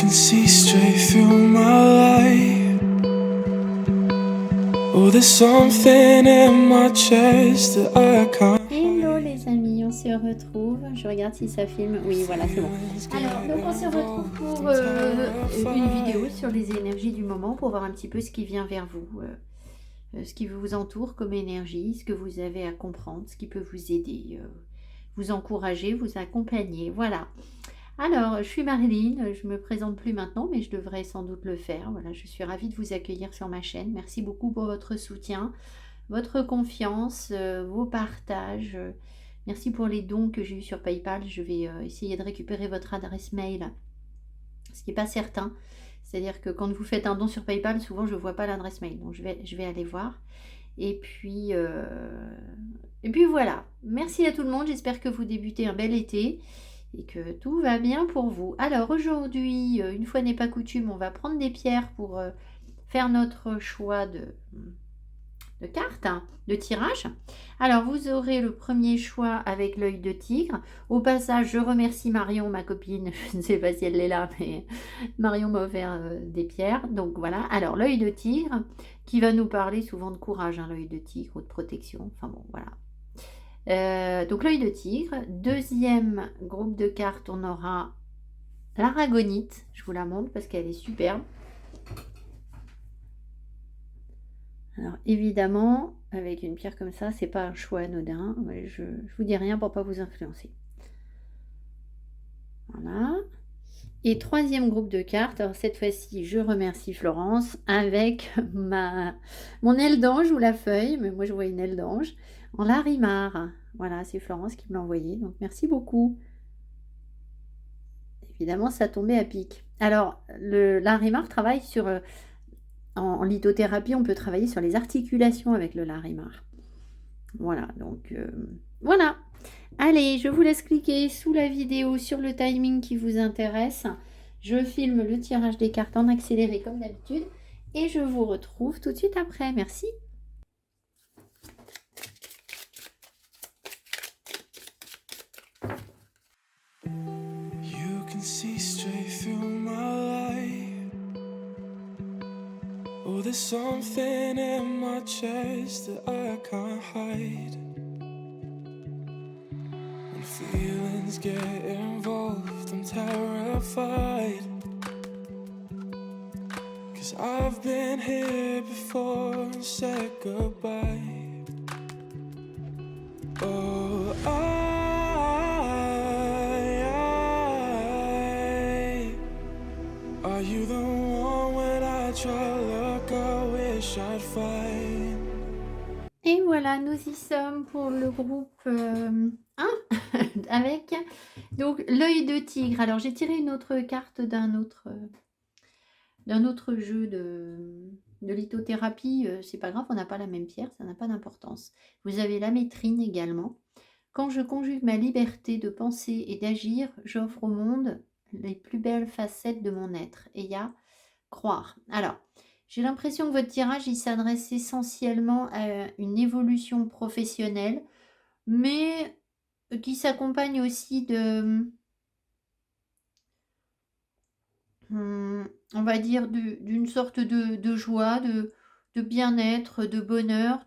can see straight through my life. Oh, there's something in my chest that I can't. Hello les amis, on se retrouve. Je regarde si ça filme. Oui, voilà, c'est bon. Alors, donc on se retrouve pour une vidéo sur les énergies du moment pour voir un petit peu ce qui vient vers vous, ce qui vous entoure comme énergie, ce que vous avez à comprendre, ce qui peut vous aider, vous encourager, vous accompagner. Voilà. Alors, je suis Marilyn, je me présente plus maintenant, mais je devrais sans doute le faire. Voilà, je suis ravie de vous accueillir sur ma chaîne. Merci beaucoup pour votre soutien, votre confiance, vos partages. Merci pour les dons que j'ai eus sur PayPal. Je vais essayer de récupérer votre adresse mail, ce qui n'est pas certain. C'est-à-dire que quand vous faites un don sur PayPal, souvent je ne vois pas l'adresse mail. Donc je vais aller voir. Et puis voilà. Merci à tout le monde. J'espère que vous débutez un bel été et que tout va bien pour vous. Alors aujourd'hui, une fois n'est pas coutume, on va prendre des pierres pour faire notre choix de cartes, hein, de tirage. Alors vous aurez le premier choix avec l'œil de tigre. Au passage, je remercie Marion, ma copine. Je ne sais pas si elle est là, mais Marion m'a offert des pierres. Donc voilà. Alors l'œil de tigre qui va nous parler souvent de courage, hein, l'œil de tigre ou de protection. Enfin bon, voilà. Donc l'œil de tigre. Deuxième groupe de cartes, on aura l'aragonite. Je vous la montre parce qu'elle est superbe. Alors évidemment, avec une pierre comme ça, c'est pas un choix anodin. Je vous dis rien pour pas vous influencer. Voilà. Et troisième groupe de cartes, alors cette fois-ci, je remercie Florence avec mon aile d'ange ou la feuille, mais moi je vois une aile d'ange, en larimar. Voilà, c'est Florence qui me l'a envoyé, donc merci beaucoup. Évidemment, ça tombait à pic. Alors, le larimar travaille sur... en lithothérapie, on peut travailler sur les articulations avec le larimar. Voilà, donc voilà. Allez, je vous laisse cliquer sous la vidéo sur le timing qui vous intéresse. Je filme le tirage des cartes en accéléré comme d'habitude et je vous retrouve tout de suite après. Merci. You can see straight through my life. Oh, there's something in my chest that I can't hide. When feelings get involved, I'm terrified. 'Cause I've been here before and said goodbye. Oh, are you the one when I try to look, I wish I'd find. Et voilà, nous y sommes pour le groupe 1 avec donc l'œil de tigre. Alors j'ai tiré une autre carte d'un autre jeu de lithothérapie. C'est pas grave, on n'a pas la même pierre, ça n'a pas d'importance. Vous avez la métrine également. Quand je conjugue ma liberté de penser et d'agir, j'offre au monde les plus belles facettes de mon être. Et il y a croire. Alors, j'ai l'impression que votre tirage, il s'adresse essentiellement à une évolution professionnelle, mais qui s'accompagne aussi de, on va dire, d'une sorte de joie, de bien-être, de bonheur,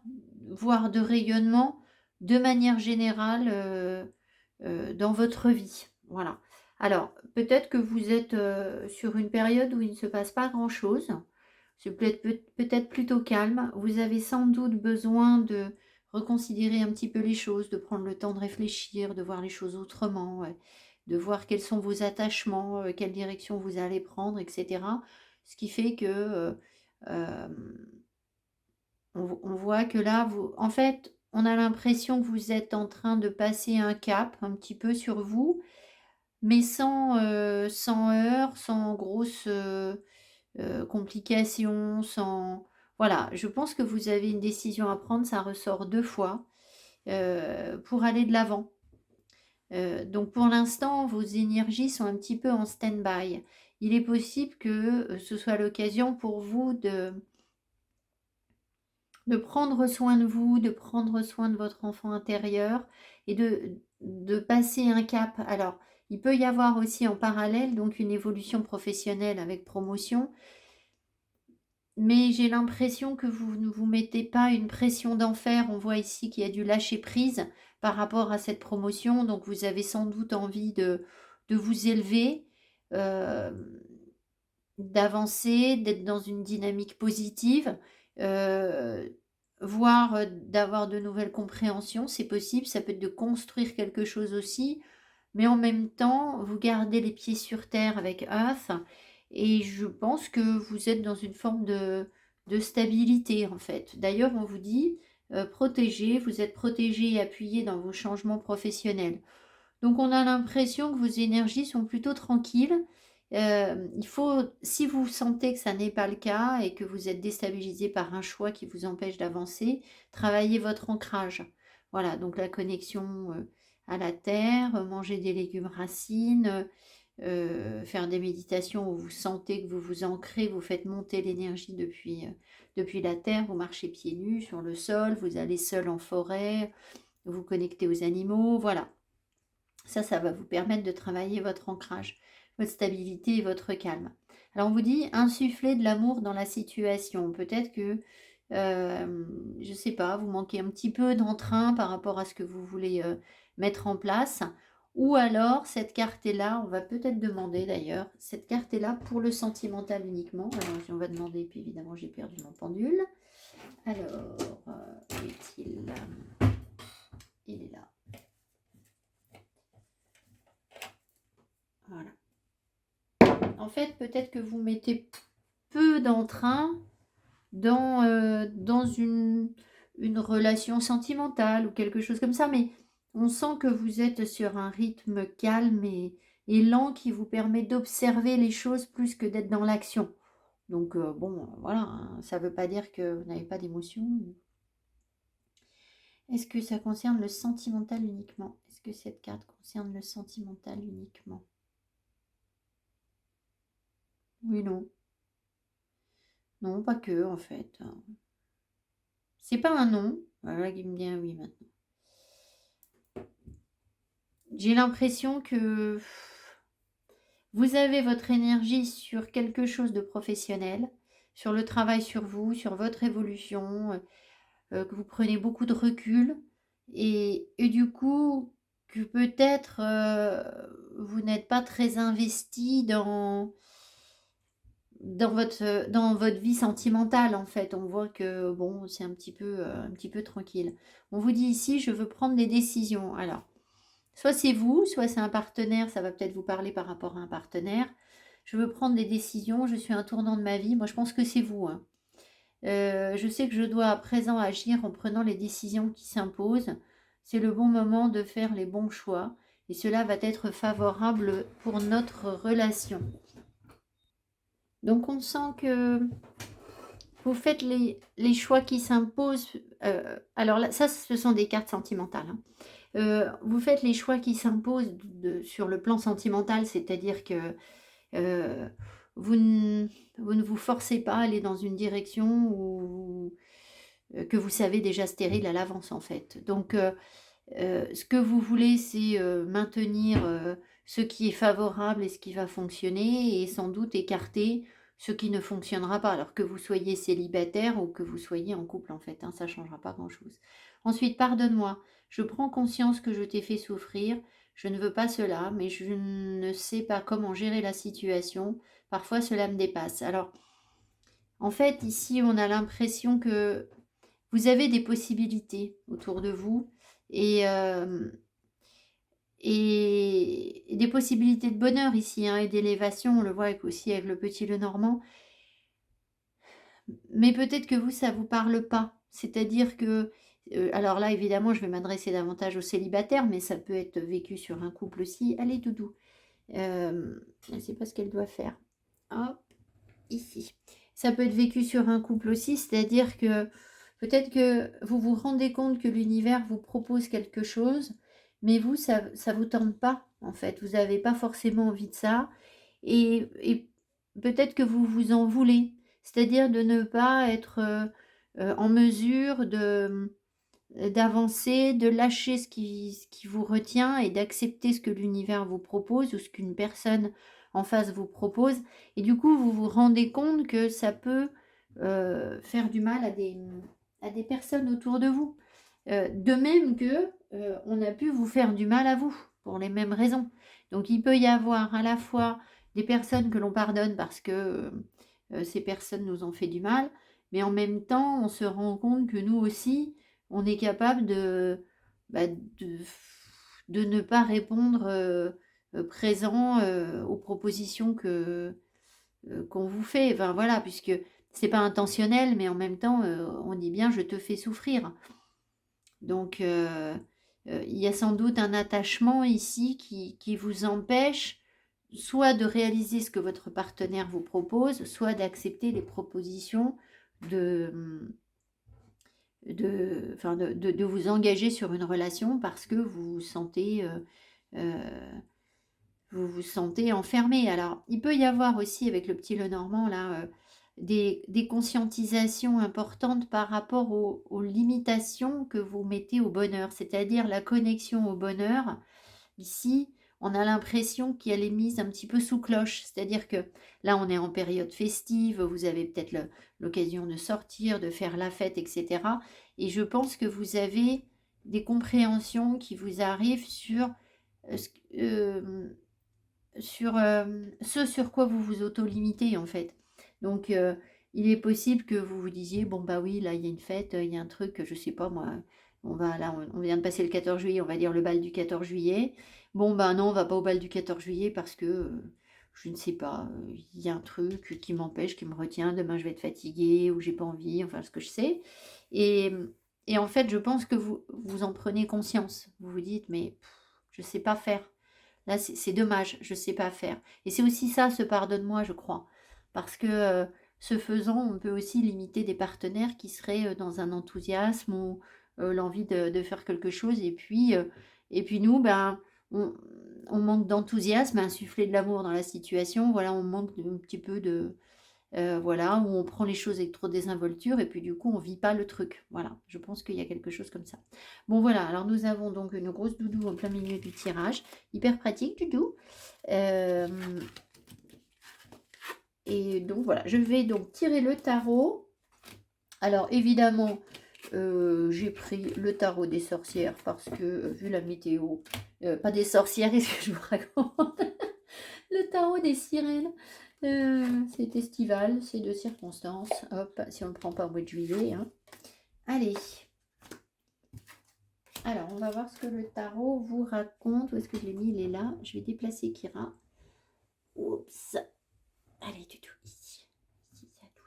voire de rayonnement, de manière générale, dans votre vie. Voilà. Alors, peut-être que vous êtes sur une période où il ne se passe pas grand-chose. C'est peut-être plutôt calme. Vous avez sans doute besoin de reconsidérer un petit peu les choses, de prendre le temps de réfléchir, de voir les choses autrement, ouais, de voir quels sont vos attachements, quelle direction vous allez prendre, etc. Ce qui fait que euh, on voit que là, en fait, on a l'impression que vous êtes en train de passer un cap un petit peu sur vous, mais sans heurts, sans grosses complications, sans... Voilà, je pense que vous avez une décision à prendre, ça ressort 2 fois, pour aller de l'avant. Donc pour l'instant, vos énergies sont un petit peu en stand-by. Il est possible que ce soit l'occasion pour vous de prendre soin de vous, de prendre soin de votre enfant intérieur et de passer un cap. Alors, Il peut y avoir aussi en parallèle donc une évolution professionnelle avec promotion, mais j'ai l'impression que vous ne vous mettez pas une pression d'enfer. On voit ici qu'il y a du lâcher prise par rapport à cette promotion, donc vous avez sans doute envie de vous élever, euh, d'avancer, d'être dans une dynamique positive, heu, voire, d'avoir de nouvelles compréhensions, c'est possible. Ça peut être de construire quelque chose aussi, mais en même temps, vous gardez les pieds sur terre avec Earth et je pense que vous êtes dans une forme de stabilité, en fait. D'ailleurs, on vous dit, protégé, vous êtes protégé et appuyé dans vos changements professionnels. Donc on a l'impression que vos énergies sont plutôt tranquilles. Il faut, si vous sentez que ça n'est pas le cas et que vous êtes déstabilisé par un choix qui vous empêche d'avancer, travaillez votre ancrage. Voilà, donc la connexion à la terre, manger des légumes racines, faire des méditations où vous sentez que vous vous ancrez, vous faites monter l'énergie depuis la terre, vous marchez pieds nus sur le sol, vous allez seul en forêt, vous connectez aux animaux, voilà. Ça va vous permettre de travailler votre ancrage, votre stabilité et votre calme. Alors on vous dit insuffler de l'amour dans la situation. Peut-être que, je ne sais pas, vous manquez un petit peu d'entrain par rapport à ce que vous voulez mettre en place. Ou alors cette carte est là, on va peut-être demander d'ailleurs, cette carte est là pour le sentimental uniquement. Alors on va demander, puis évidemment j'ai perdu mon pendule. Alors, où est-il? Il est là. Voilà. En fait, peut-être que vous mettez peu d'entrain dans une relation sentimentale ou quelque chose comme ça, mais on sent que vous êtes sur un rythme calme et lent qui vous permet d'observer les choses plus que d'être dans l'action. Donc, bon, voilà, hein, ça ne veut pas dire que vous n'avez pas d'émotion. Est-ce que ça concerne le sentimental uniquement? Est-ce que cette carte concerne le sentimental uniquement? Oui, non. Non, pas que, en fait. C'est pas un non. Voilà qui me dit un oui maintenant. J'ai l'impression que vous avez votre énergie sur quelque chose de professionnel, sur le travail sur vous, sur votre évolution, que vous prenez beaucoup de recul et du coup que peut-être vous n'êtes pas très investi dans votre vie sentimentale, en fait. On voit que, bon, c'est un petit peu tranquille. On vous dit ici, je veux prendre des décisions. Alors, soit c'est vous, soit c'est un partenaire, ça va peut-être vous parler par rapport à un partenaire. Je veux prendre des décisions, je suis à un tournant de ma vie. Moi, je pense que c'est vous, hein. Je sais que je dois à présent agir en prenant les décisions qui s'imposent. C'est le bon moment de faire les bons choix et cela va être favorable pour notre relation. Donc on sent que vous faites les choix qui s'imposent. Alors là, ça, ce sont des cartes sentimentales, hein. Vous faites les choix qui s'imposent sur le plan sentimental, c'est-à-dire que euh, vous, vous ne vous forcez pas à aller dans une direction que vous savez déjà stérile à l'avance, en fait. Donc, ce que vous voulez, c'est maintenir ce qui est favorable et ce qui va fonctionner et sans doute écarter ce qui ne fonctionnera pas, alors que vous soyez célibataire ou que vous soyez en couple, en fait, hein, ça ne changera pas grand-chose. Ensuite, pardonne-moi, je prends conscience que je t'ai fait souffrir, je ne veux pas cela, mais je ne sais pas comment gérer la situation, parfois cela me dépasse. Alors, en fait, ici, on a l'impression que vous avez des possibilités autour de vous et, et des possibilités de bonheur ici, hein, et d'élévation, on le voit aussi avec le petit Lenormand. Mais peut-être que vous, ça ne vous parle pas. C'est-à-dire que, alors là, évidemment, je vais m'adresser davantage aux célibataires, mais ça peut être vécu sur un couple aussi. Allez, doudou. Elle ne sait pas ce qu'elle doit faire. Hop, ici. Ça peut être vécu sur un couple aussi, c'est-à-dire que peut-être que vous vous rendez compte que l'univers vous propose quelque chose, mais vous, ça ne vous tente pas, en fait. Vous n'avez pas forcément envie de ça. Et peut-être que vous vous en voulez. C'est-à-dire de ne pas être en mesure d'avancer, de lâcher ce qui vous retient et d'accepter ce que l'univers vous propose ou ce qu'une personne en face vous propose. Et du coup, vous vous rendez compte que ça peut faire du mal à des personnes autour de vous. De même que on a pu vous faire du mal à vous, pour les mêmes raisons. Donc il peut y avoir à la fois des personnes que l'on pardonne parce que ces personnes nous ont fait du mal, mais en même temps, on se rend compte que nous aussi, on est capable bah, de ne pas répondre présent aux propositions qu'on vous fait. Enfin voilà, puisque c'est pas intentionnel, mais en même temps, on dit bien je te fais souffrir. Donc il y a sans doute un attachement ici qui vous empêche soit de réaliser ce que votre partenaire vous propose, soit d'accepter les propositions de, de vous engager sur une relation parce que vous vous sentez enfermé. Alors, il peut y avoir aussi avec le petit Lenormand là des conscientisations importantes par rapport aux limitations que vous mettez au bonheur, c'est-à-dire la connexion au bonheur. Ici, on a l'impression qu'elle est mise un petit peu sous cloche, c'est-à-dire que là, on est en période festive, vous avez peut-être l'occasion de sortir, de faire la fête, etc. Et je pense que vous avez des compréhensions qui vous arrivent sur ce sur quoi vous vous auto-limitez en fait. Donc il est possible que vous vous disiez bon bah oui là il y a une fête, il y a un truc, je sais pas moi, on vient de passer le 14 juillet, on va dire le bal du 14 juillet. Bon bah non, on va pas au bal du 14 juillet parce que je ne sais pas, il y a un truc qui m'empêche, qui me retient, demain je vais être fatiguée ou j'ai pas envie, enfin ce que je sais. Et, et en fait, je pense que vous en prenez conscience. Vous vous dites mais je sais pas faire. Là, c'est dommage, je ne sais pas faire. Et c'est aussi ça, ce pardonne-moi, je crois. Parce que ce faisant, on peut aussi limiter des partenaires qui seraient dans un enthousiasme ou l'envie de faire quelque chose. Et puis nous, ben, on, on manque d'enthousiasme, insuffler de l'amour dans la situation. Voilà, on manque un petit peu de, voilà, où on prend les choses avec trop de désinvolture et puis du coup on vit pas le truc. Voilà, je pense qu'il y a quelque chose comme ça. Bon voilà, alors nous avons donc une grosse doudou en plein milieu du tirage, hyper pratique doudou. Et donc voilà, je vais donc tirer le tarot. Alors évidemment, j'ai pris le tarot des sorcières parce que vu la météo, pas des sorcières, est-ce que je vous raconte le tarot des sirènes. C'est estival, c'est de circonstance. Hop, si on ne prend pas au mois de juillet. Hein. Allez. Alors, on va voir ce que le tarot vous raconte. Où est-ce que je l'ai mis? Il est là. Je vais déplacer Kira. Oups. Allez, du tout ici. Ici, c'est à tout.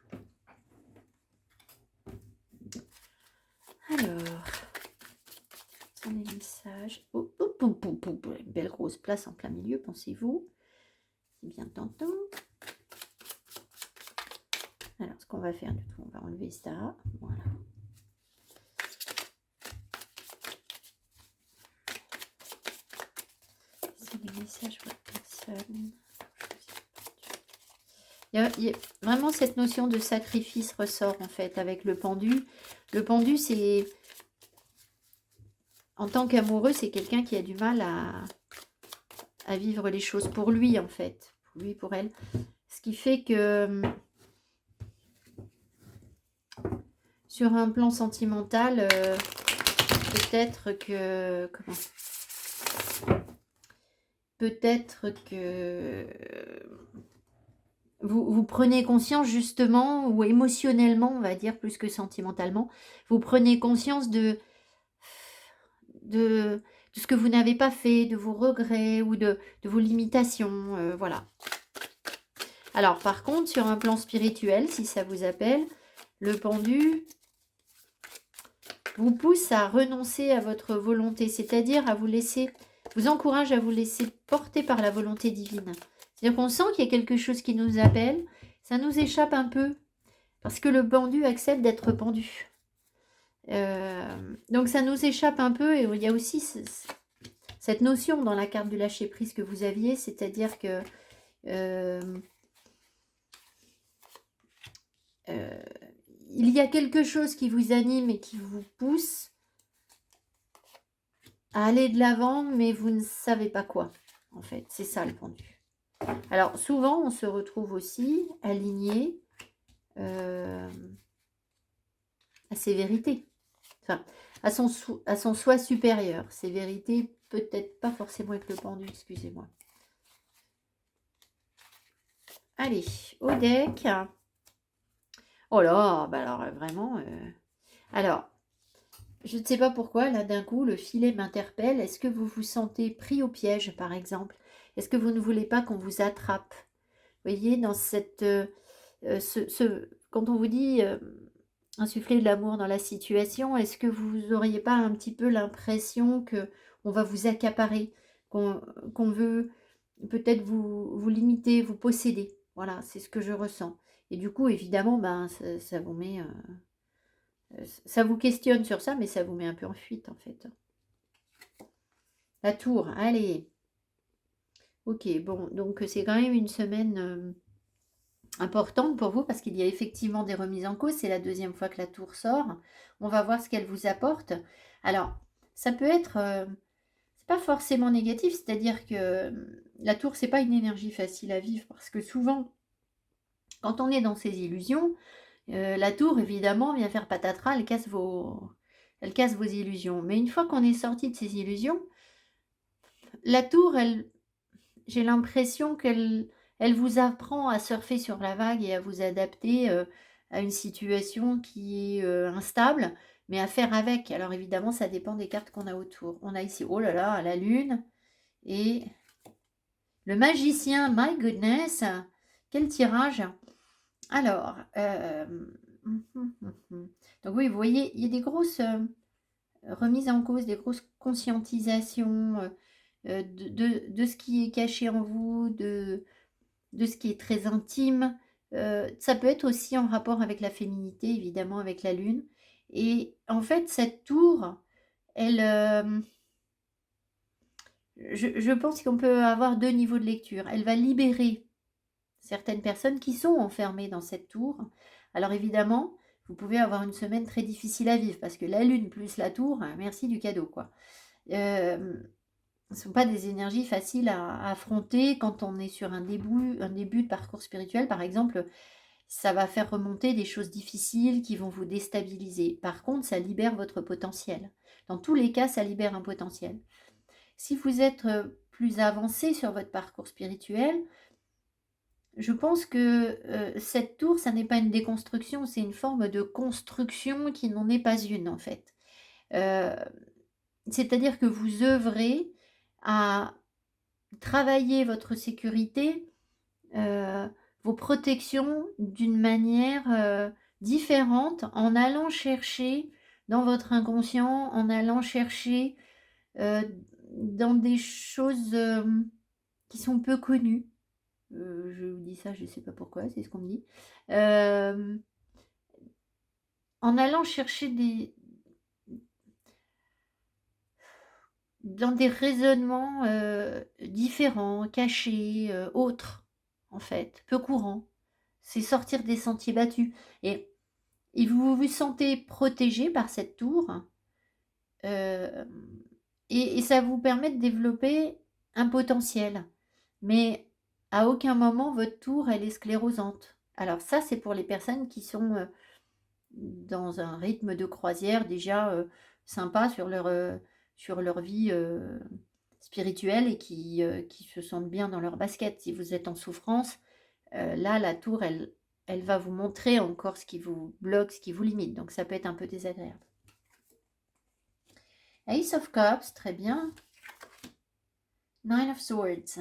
Alors, on est message. Oh, oh, oh, oh, oh, oh, une belle grosse place en plein milieu, pensez-vous. C'est bien tentant. Alors, ce qu'on va faire, du coup, on va enlever ça. Voilà. C'est des messages pour la personne. Il y a vraiment cette notion de sacrifice ressort, en fait, avec le pendu. Le pendu, c'est... En tant qu'amoureux, c'est quelqu'un qui a du mal à vivre les choses pour lui, en fait. Pour lui, pour elle. Ce qui fait que... Sur un plan sentimental, peut-être que... Comment? Peut-être que... Vous prenez conscience justement, ou émotionnellement, on va dire, plus que sentimentalement, vous prenez conscience de ce que vous n'avez pas fait, de vos regrets ou de vos limitations, voilà. Alors, par contre, sur un plan spirituel, si ça vous appelle, le pendu vous pousse à renoncer à votre volonté, c'est-à-dire à vous laisser, vous encourage à vous laisser porter par la volonté divine. C'est-à-dire qu'on sent qu'il y a quelque chose qui nous appelle, ça nous échappe un peu, parce que le pendu accepte d'être pendu. Donc ça nous échappe un peu, et il y a aussi cette notion dans la carte du lâcher-prise que vous aviez, c'est-à-dire que il y a quelque chose qui vous anime et qui vous pousse à aller de l'avant, mais vous ne savez pas quoi, en fait. C'est ça le pendu. Alors, souvent, on se retrouve aussi aligné à ses vérités. Enfin, à son soi supérieur. Ses vérités, peut-être pas forcément avec le pendu, excusez-moi. Allez, au deck. Oh là, bah alors vraiment... Alors, je ne sais pas pourquoi, là d'un coup, le filet m'interpelle. Est-ce que vous vous sentez pris au piège, par exemple? Est-ce que vous ne voulez pas qu'on vous attrape? Vous voyez, dans cette... quand on vous dit insuffler de l'amour dans la situation, est-ce que vous n'auriez pas un petit peu l'impression que on va vous accaparer, qu'on veut peut-être vous limiter, vous posséder? Voilà, c'est ce que je ressens. Et du coup, évidemment, ben, ça vous met... ça vous questionne sur ça, mais ça vous met un peu en fuite, en fait. La tour, allez. Ok, bon, donc c'est quand même une semaine importante pour vous parce qu'il y a effectivement des remises en cause. C'est la deuxième fois que la tour sort. On va voir ce qu'elle vous apporte. Alors, ça peut être... c'est pas forcément négatif, c'est-à-dire que la tour, c'est pas une énergie facile à vivre parce que souvent, quand on est dans ces illusions, la tour, évidemment, vient faire patatras, elle casse vos illusions. Mais une fois qu'on est sorti de ces illusions, la tour, j'ai l'impression elle vous apprend à surfer sur la vague et à vous adapter à une situation qui est instable, mais à faire avec. Alors évidemment, ça dépend des cartes qu'on a autour. On a ici, oh là là, la lune et le magicien. My goodness, quel tirage! Alors, donc oui, vous voyez, il y a des grosses remises en cause, des grosses conscientisations de ce qui est caché en vous, de ce qui est très intime. Ça peut être aussi en rapport avec la féminité, évidemment, avec la lune. Et en fait, cette tour, elle, je pense qu'on peut avoir deux niveaux de lecture. Elle va libérer certaines personnes qui sont enfermées dans cette tour. Alors évidemment, vous pouvez avoir une semaine très difficile à vivre parce que la lune plus la tour, merci du cadeau, quoi. Ne sont pas des énergies faciles à affronter quand on est sur un début de parcours spirituel, par exemple. Ça va faire remonter des choses difficiles qui vont vous déstabiliser. Par contre, ça libère votre potentiel. Dans tous les cas, ça libère un potentiel. Si vous êtes plus avancé sur votre parcours spirituel, je pense que cette tour, ça n'est pas une déconstruction, c'est une forme de construction qui n'en est pas une, en fait. C'est-à-dire que vous œuvrez à travailler votre sécurité, vos protections d'une manière différente en allant chercher dans votre inconscient, en allant chercher dans des choses qui sont peu connues. Je vous dis ça, je ne sais pas pourquoi, c'est ce qu'on me dit. En allant chercher dans des raisonnements différents, cachés, autres, en fait, peu courants. C'est sortir des sentiers battus. Et vous vous sentez protégé par cette tour. euh, et ça vous permet de développer un potentiel. Mais à aucun moment, votre tour, elle est sclérosante. Alors ça, c'est pour les personnes qui sont dans un rythme de croisière déjà sympa sur leur vie spirituelle et qui se sentent bien dans leur basket. Si vous êtes en souffrance, là, la tour, elle va vous montrer encore ce qui vous bloque, ce qui vous limite. Donc ça peut être un peu désagréable. Ace of Cups, très bien. Nine of Swords.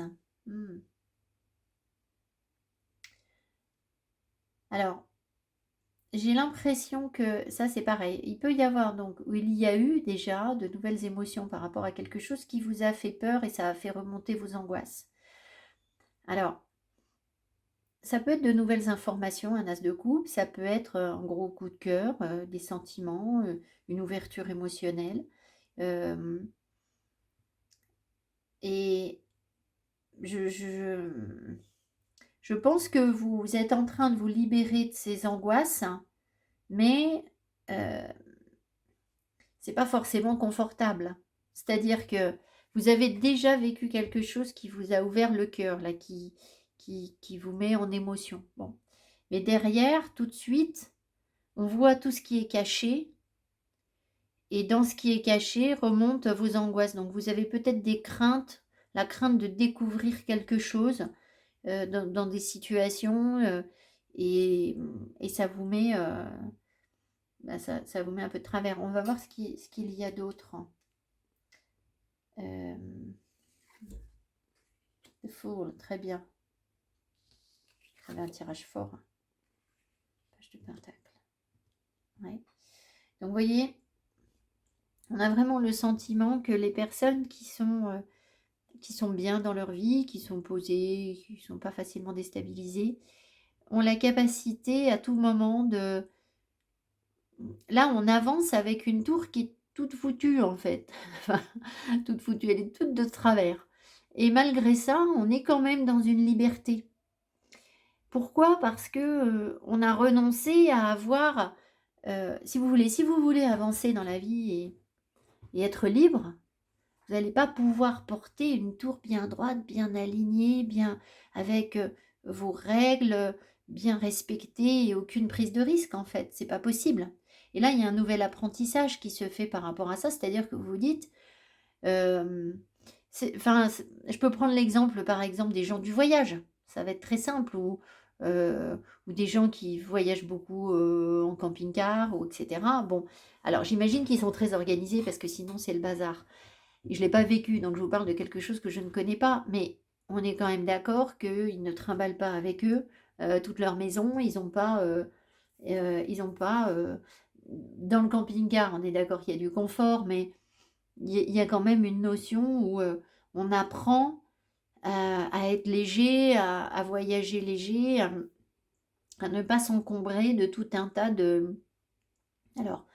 Alors, j'ai l'impression que ça c'est pareil. Il peut y avoir donc, où il y a eu déjà de nouvelles émotions par rapport à quelque chose qui vous a fait peur et ça a fait remonter vos angoisses. Alors, ça peut être de nouvelles informations, un as de coupe, ça peut être un gros coup de cœur, des sentiments, une ouverture émotionnelle. Et je pense que vous êtes en train de vous libérer de ces angoisses, mais c'est pas forcément confortable. C'est-à-dire que vous avez déjà vécu quelque chose qui vous a ouvert le cœur, là, qui vous met en émotion. Bon. Mais derrière, tout de suite, on voit tout ce qui est caché. Et dans ce qui est caché remontent vos angoisses. Donc vous avez peut-être des craintes, la crainte de découvrir quelque chose dans des situations et ça vous met, ça vous met un peu de travers. On va voir ce qu'il y a d'autre. Euh, The Fool, très bien. J'avais un tirage fort. Page de Pentacle. Ouais. Donc vous voyez, on a vraiment le sentiment que les personnes qui sont bien dans leur vie, qui sont posées, qui ne sont pas facilement déstabilisées, ont la capacité à tout moment de... Là, on avance avec une tour qui est toute foutue en fait. Enfin, toute foutue, elle est toute de travers. Et malgré ça, on est quand même dans une liberté. Pourquoi? Parce que on a renoncé à avoir, si vous voulez avancer dans la vie et être libre, vous n'allez pas pouvoir porter une tour bien droite, bien alignée, bien avec vos règles bien respectées et aucune prise de risque en fait. C'est pas possible. Et là, il y a un nouvel apprentissage qui se fait par rapport à ça, c'est-à-dire que vous vous dites, euh, je peux prendre l'exemple par exemple des gens du voyage. Ça va être très simple ou des gens qui voyagent beaucoup en camping-car ou etc. Bon, alors j'imagine qu'ils sont très organisés parce que sinon c'est le bazar. Je ne l'ai pas vécu, donc je vous parle de quelque chose que je ne connais pas, mais on est quand même d'accord qu'ils ne trimballent pas avec eux toute leur maison, ils n'ont pas, dans le camping-car, on est d'accord qu'il y a du confort, mais il y a quand même une notion où on apprend à être léger, à voyager léger, à ne pas s'encombrer de tout un tas de... Alors,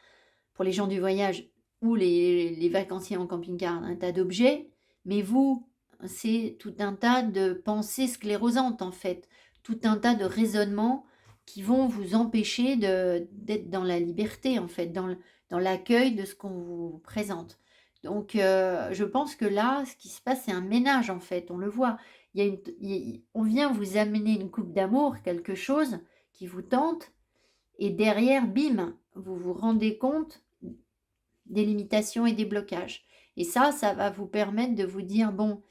pour les gens du voyage ou les vacanciers en camping-car, un tas d'objets, mais vous, c'est tout un tas de pensées sclérosantes en fait, tout un tas de raisonnements qui vont vous empêcher d'être dans la liberté en fait, dans l'accueil de ce qu'on vous présente. Donc je pense que là, ce qui se passe, c'est un ménage en fait, on le voit. On vient vous amener une coupe d'amour, quelque chose qui vous tente, et derrière, bim, vous vous rendez compte des limitations et des blocages. Et ça va vous permettre de vous dire, bon,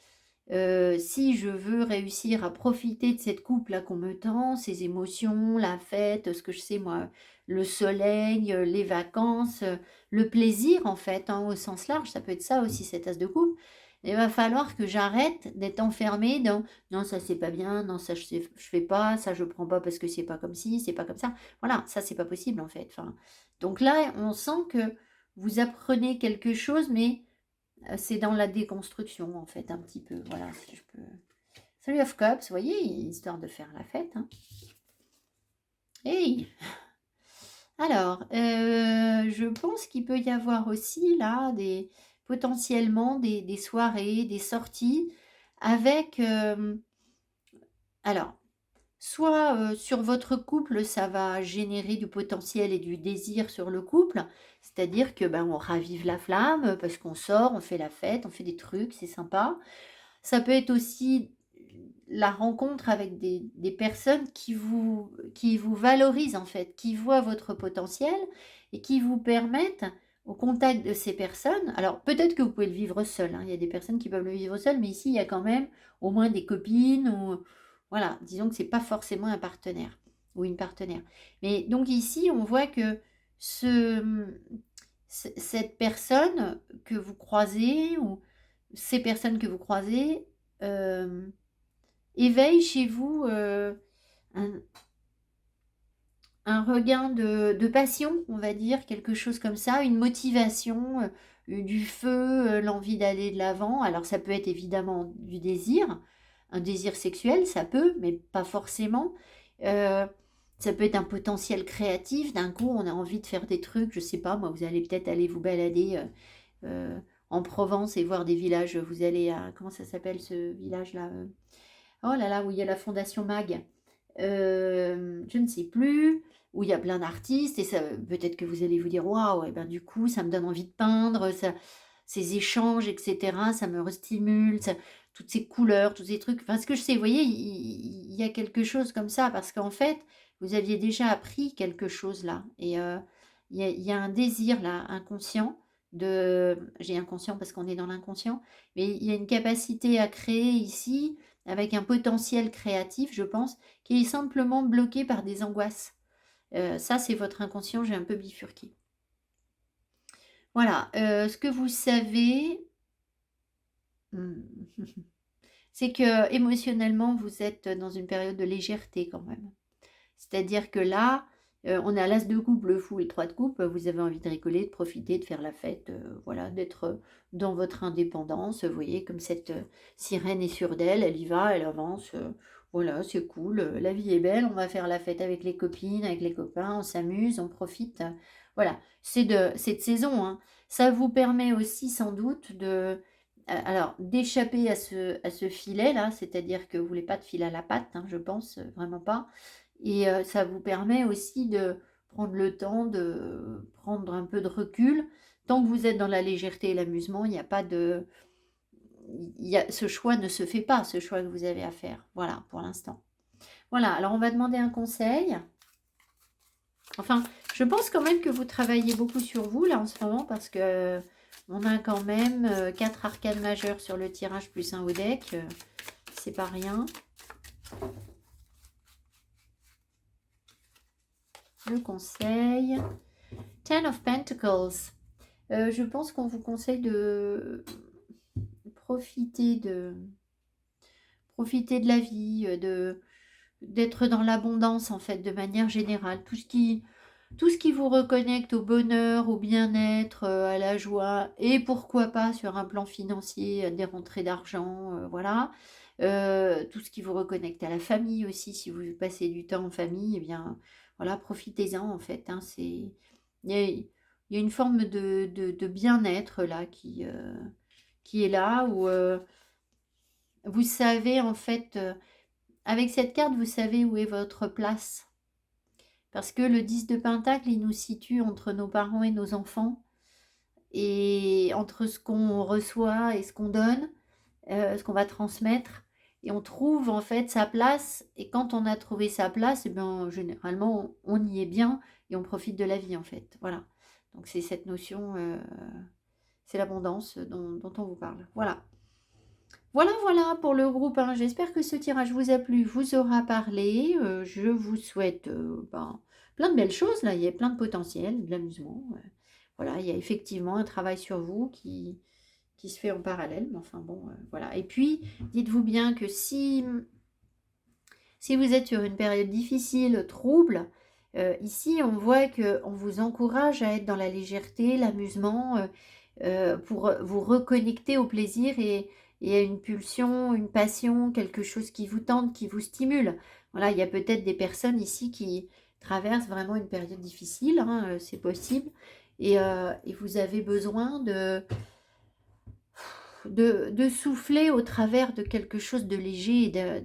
si je veux réussir à profiter de cette coupe-là qu'on me tend, ces émotions, la fête, ce que je sais moi, le soleil, les vacances, le plaisir en fait, hein, au sens large, ça peut être ça aussi cette tasse de coupe. Il va falloir que j'arrête d'être enfermée dans non, ça c'est pas bien, non, ça je fais pas, ça je prends pas parce que c'est pas comme ci, c'est pas comme ça. Voilà, ça c'est pas possible en fait. Enfin, donc là, on sent que vous apprenez quelque chose, mais c'est dans la déconstruction, en fait, un petit peu. Voilà, si je peux... Three of Cups, vous voyez, histoire de faire la fête. Hein. Hey. Alors, je pense qu'il peut y avoir aussi, là, potentiellement des soirées, des sorties avec... alors, soit sur votre couple, ça va générer du potentiel et du désir sur le couple, c'est-à-dire que on ravive la flamme parce qu'on sort, on fait la fête, on fait des trucs, c'est sympa. Ça peut être aussi la rencontre avec des personnes qui vous valorisent en fait, qui voient votre potentiel et qui vous permettent au contact de ces personnes. Alors peut-être que vous pouvez le vivre seul, hein, il y a des personnes qui peuvent le vivre seul, mais ici il y a quand même au moins des copines ou voilà, disons que c'est pas forcément un partenaire ou une partenaire. Mais donc ici on voit que cette personne que vous croisez ou ces personnes que vous croisez éveille chez vous un, un regain de passion, on va dire, quelque chose comme ça, une motivation, du feu, l'envie d'aller de l'avant. Alors ça peut être évidemment du désir, un désir sexuel, ça peut, mais pas forcément. Euh, Ça peut être un potentiel créatif. D'un coup, on a envie de faire des trucs, je sais pas, moi, vous allez peut-être aller vous balader en Provence et voir des villages. Vous allez à, comment ça s'appelle ce village-là oh là là, où il y a la Fondation Mag. Je ne sais plus, où il y a plein d'artistes, et ça, peut-être que vous allez vous dire, waouh, et ben du coup, ça me donne envie de peindre, ça, ces échanges, etc. Ça me restimule, toutes ces couleurs, tous ces trucs. Enfin, ce que je sais, vous voyez, il y a quelque chose comme ça, parce qu'en fait, vous aviez déjà appris quelque chose là. Et il y a un désir là, inconscient, j'ai inconscient parce qu'on est dans l'inconscient, mais il y a une capacité à créer ici, avec un potentiel créatif, je pense, qui est simplement bloqué par des angoisses. Ça, c'est votre inconscient, j'ai un peu bifurqué. Voilà, ce que vous savez, mmh, c'est que émotionnellement, vous êtes dans une période de légèreté quand même. C'est-à-dire que là, on a l'as de coupe, le fou et le 3 de coupe, vous avez envie de rigoler, de profiter, de faire la fête, voilà, d'être, dans votre indépendance, vous voyez? Comme cette, sirène est sûre d'elle, elle y va, elle avance, voilà, c'est cool, la vie est belle, on va faire la fête avec les copines, avec les copains, on s'amuse, on profite, voilà. C'est de saison, hein. Ça vous permet aussi sans doute alors d'échapper à ce filet-là, c'est-à-dire que vous voulez pas de fil à la patte, hein, je pense, vraiment pas. Et ça vous permet aussi de prendre le temps de prendre un peu de recul. Tant que vous êtes dans la légèreté et l'amusement, il n'y a pas de ce choix ne se fait pas, ce choix que vous avez à faire. Voilà, pour l'instant. Voilà, alors on va demander un conseil. Enfin, je pense quand même que vous travaillez beaucoup sur vous, là, en ce moment, parce que on a quand même 4 arcanes majeures sur le tirage, plus un au deck. C'est pas rien. Le conseil. Ten of Pentacles. Je pense qu'on vous conseille de profiter de, profiter de la vie, d'être dans l'abondance en fait, de manière générale. Tout ce qui vous reconnecte au bonheur, au bien-être, à la joie, et pourquoi pas sur un plan financier, des rentrées d'argent, voilà. Tout ce qui vous reconnecte à la famille aussi, si vous passez du temps en famille, eh bien voilà, profitez-en en fait, hein. Il y a une forme de bien-être là qui est là, où vous savez en fait, avec cette carte, vous savez où est votre place. Parce que le 10 de Pentacle, il nous situe entre nos parents et nos enfants, et entre ce qu'on reçoit et ce qu'on donne, ce qu'on va transmettre. Et on trouve en fait sa place. Et quand on a trouvé sa place, eh bien, généralement, on y est bien et on profite de la vie en fait. Voilà. Donc c'est cette notion, c'est l'abondance dont on vous parle. Voilà. Voilà, voilà pour le groupe, hein. J'espère que ce tirage vous a plu, vous aura parlé. Je vous souhaite plein de belles choses. Là, il y a plein de potentiel, de l'amusement. Voilà, il y a effectivement un travail sur vous qui se fait en parallèle. Mais enfin bon, voilà. Et puis, dites-vous bien que si vous êtes sur une période difficile, trouble, ici, on voit qu'on vous encourage à être dans la légèreté, l'amusement, pour vous reconnecter au plaisir et à une pulsion, une passion, quelque chose qui vous tente, qui vous stimule. Voilà, il y a peut-être des personnes ici qui traversent vraiment une période difficile, hein, c'est possible, et vous avez besoin de souffler au travers de quelque chose de léger, et de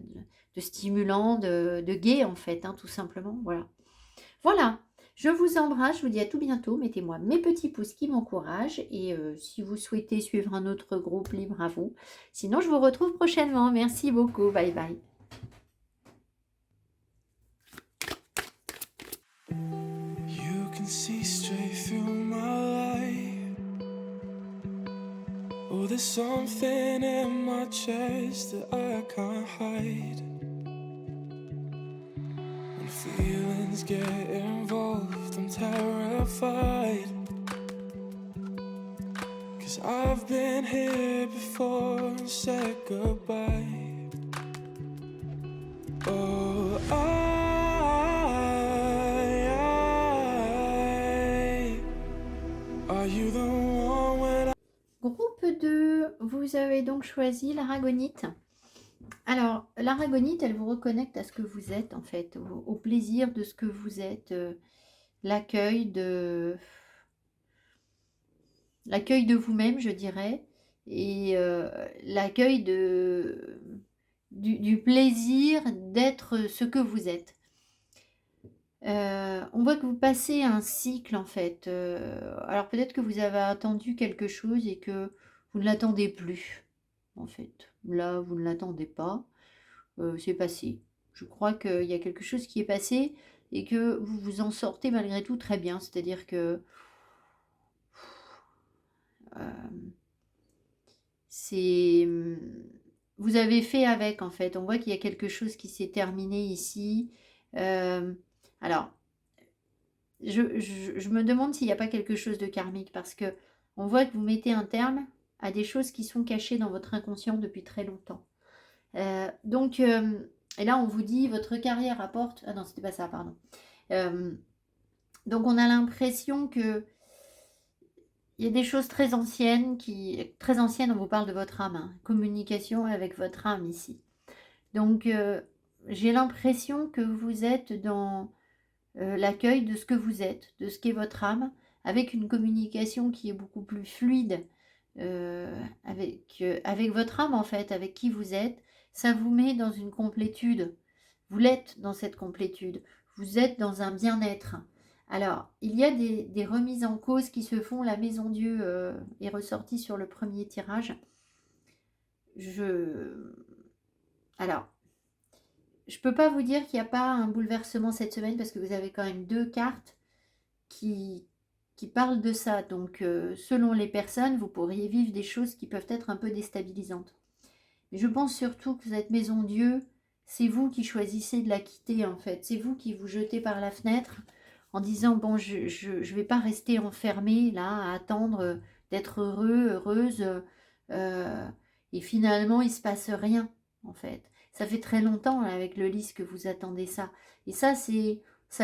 stimulant, de gai en fait, hein, tout simplement. Voilà. Voilà, je vous embrasse, je vous dis à tout bientôt. Mettez-moi mes petits pouces qui m'encouragent, et si vous souhaitez suivre un autre groupe, libre à vous. Sinon, je vous retrouve prochainement. Merci beaucoup. Bye bye. You can see straight through my life. Oh, there's something in my chest that I can't hide. When feelings get involved, I'm terrified. 'Cause I've been here before and said goodbye. Oh, are you the one when Groupe 2, vous avez donc choisi l'aragonite. Alors, l'aragonite, elle vous reconnecte à ce que vous êtes, en fait, au plaisir de ce que vous êtes, l'accueil de vous-même, je dirais, et l'accueil du plaisir d'être ce que vous êtes. On voit que vous passez un cycle en fait, alors peut-être que vous avez attendu quelque chose et que vous ne l'attendez plus, en fait. Là, vous ne l'attendez pas, c'est passé. Je crois qu'il y a quelque chose qui est passé et que vous vous en sortez malgré tout très bien. C'est-à-dire que, hem, c'est, vous avez fait avec en fait. On voit qu'il y a quelque chose qui s'est terminé ici. Hem, alors je me demande s'il n'y a pas quelque chose de karmique parce que on voit que vous mettez un terme à des choses qui sont cachées dans votre inconscient depuis très longtemps. Donc, et là on vous dit votre carrière apporte. Ah non, c'était pas ça, pardon. Euh, donc on a l'impression que il y a des choses très anciennes très anciennes. On vous parle de votre âme, hein, communication avec votre âme ici. Donc j'ai l'impression que vous êtes dans l'accueil de ce que vous êtes, de ce qu'est votre âme, avec une communication qui est beaucoup plus fluide avec votre âme en fait, avec qui vous êtes. Ça vous met dans une complétude. Vous l'êtes dans cette complétude. Vous êtes dans un bien-être. Alors, il y a des remises en cause qui se font. La Maison Dieu est ressortie sur le premier tirage. Alors, je ne peux pas vous dire qu'il n'y a pas un bouleversement cette semaine parce que vous avez quand même 2 cartes qui, qui parlent de ça. Donc, selon les personnes, vous pourriez vivre des choses qui peuvent être un peu déstabilisantes. Mais je pense surtout que cette maison Dieu, c'est vous qui choisissez de la quitter en fait. C'est vous qui vous jetez par la fenêtre en disant, bon, je vais pas rester enfermée là à attendre d'être heureux, heureuse. euh, et finalement, il se passe rien en fait. Ça fait très longtemps là, avec le lys que vous attendez ça. Et ça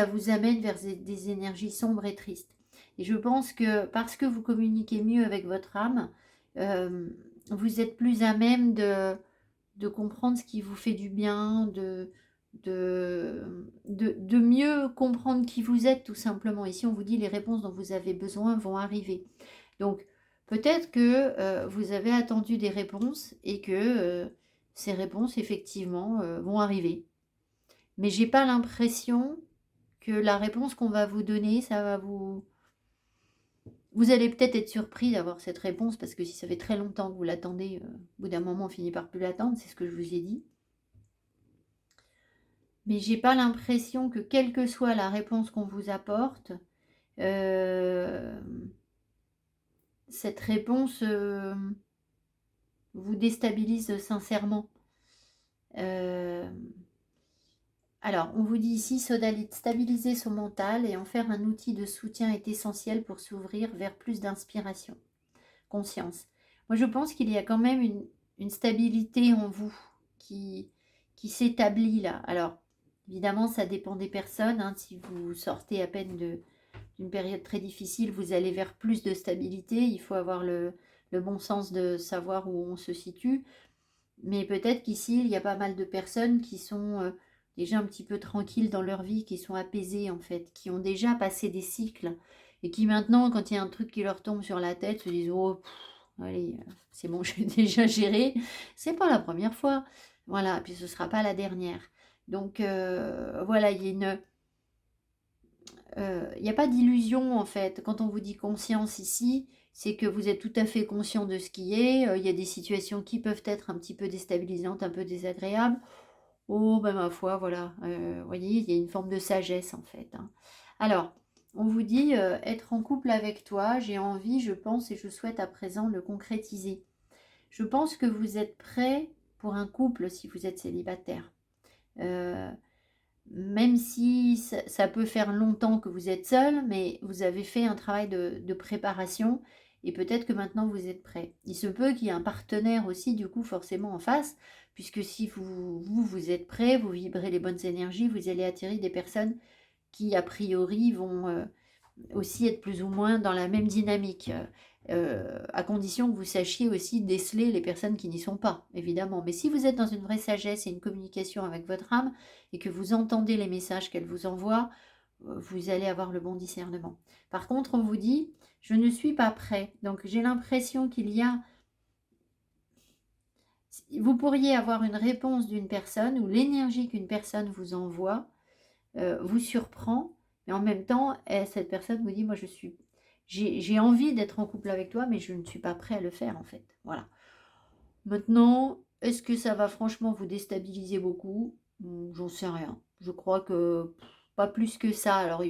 vous amène vers des énergies sombres et tristes. Et je pense que parce que vous communiquez mieux avec votre âme, euh, vous êtes plus à même de comprendre ce qui vous fait du bien, de mieux comprendre qui vous êtes tout simplement. Ici, on vous dit les réponses dont vous avez besoin vont arriver. Donc, peut-être que vous avez attendu des réponses et que ces réponses, effectivement, vont arriver. Mais j'ai pas l'impression que la réponse qu'on va vous donner, ça va vous... Vous allez peut-être être surpris d'avoir cette réponse parce que si ça fait très longtemps que vous l'attendez, au bout d'un moment, on finit par plus l'attendre, c'est ce que je vous ai dit. Mais j'ai pas l'impression que quelle que soit la réponse qu'on vous apporte, euh, cette réponse vous déstabilise sincèrement. Euh, alors, on vous dit ici, stabiliser son mental et en faire un outil de soutien est essentiel pour s'ouvrir vers plus d'inspiration, conscience. Moi, je pense qu'il y a quand même une stabilité en vous qui, qui s'établit là. Alors, évidemment, ça dépend des personnes, hein. Si vous sortez à peine d'une période très difficile, vous allez vers plus de stabilité. Il faut avoir le bon sens de savoir où on se situe. Mais peut-être qu'ici, il y a pas mal de personnes qui sont déjà un petit peu tranquilles dans leur vie, qui sont apaisées en fait, qui ont déjà passé des cycles et qui maintenant, quand il y a un truc qui leur tombe sur la tête, se disent oh, allez, c'est bon, j'ai déjà géré. C'est pas la première fois. Voilà, puis ce sera pas la dernière. Donc voilà, il n'y a pas d'illusion en fait. Quand on vous dit conscience ici, c'est que vous êtes tout à fait conscient de ce qui est. Il y a des situations qui peuvent être un petit peu déstabilisantes, un peu désagréables. Oh, ben ma foi, voilà. Vous voyez, il y a une forme de sagesse en fait, hein. Alors, on vous dit être en couple avec toi, j'ai envie, je pense et je souhaite à présent le concrétiser. Je pense que vous êtes prêt pour un couple si vous êtes célibataire. Euh, Même si ça peut faire longtemps que vous êtes seul, mais vous avez fait un travail de préparation et peut-être que maintenant vous êtes prêt. Il se peut qu'il y ait un partenaire aussi, du coup, forcément en face, puisque si vous êtes prêt, vous vibrez les bonnes énergies, vous allez attirer des personnes qui, a priori, vont aussi être plus ou moins dans la même dynamique, à condition que vous sachiez aussi déceler les personnes qui n'y sont pas, évidemment. Mais si vous êtes dans une vraie sagesse et une communication avec votre âme et que vous entendez les messages qu'elle vous envoie, vous allez avoir le bon discernement. Par contre, on vous dit, je ne suis pas prêt. Donc j'ai l'impression qu'il y a... Vous pourriez avoir une réponse d'une personne ou l'énergie qu'une personne vous envoie vous surprend, mais en même temps, cette personne vous dit: «Moi, j'ai envie d'être en couple avec toi, mais je ne suis pas prêt à le faire, en fait». Voilà. Maintenant, est-ce que ça va franchement vous déstabiliser beaucoup? J'en sais rien. Je crois que pas plus que ça. Alors,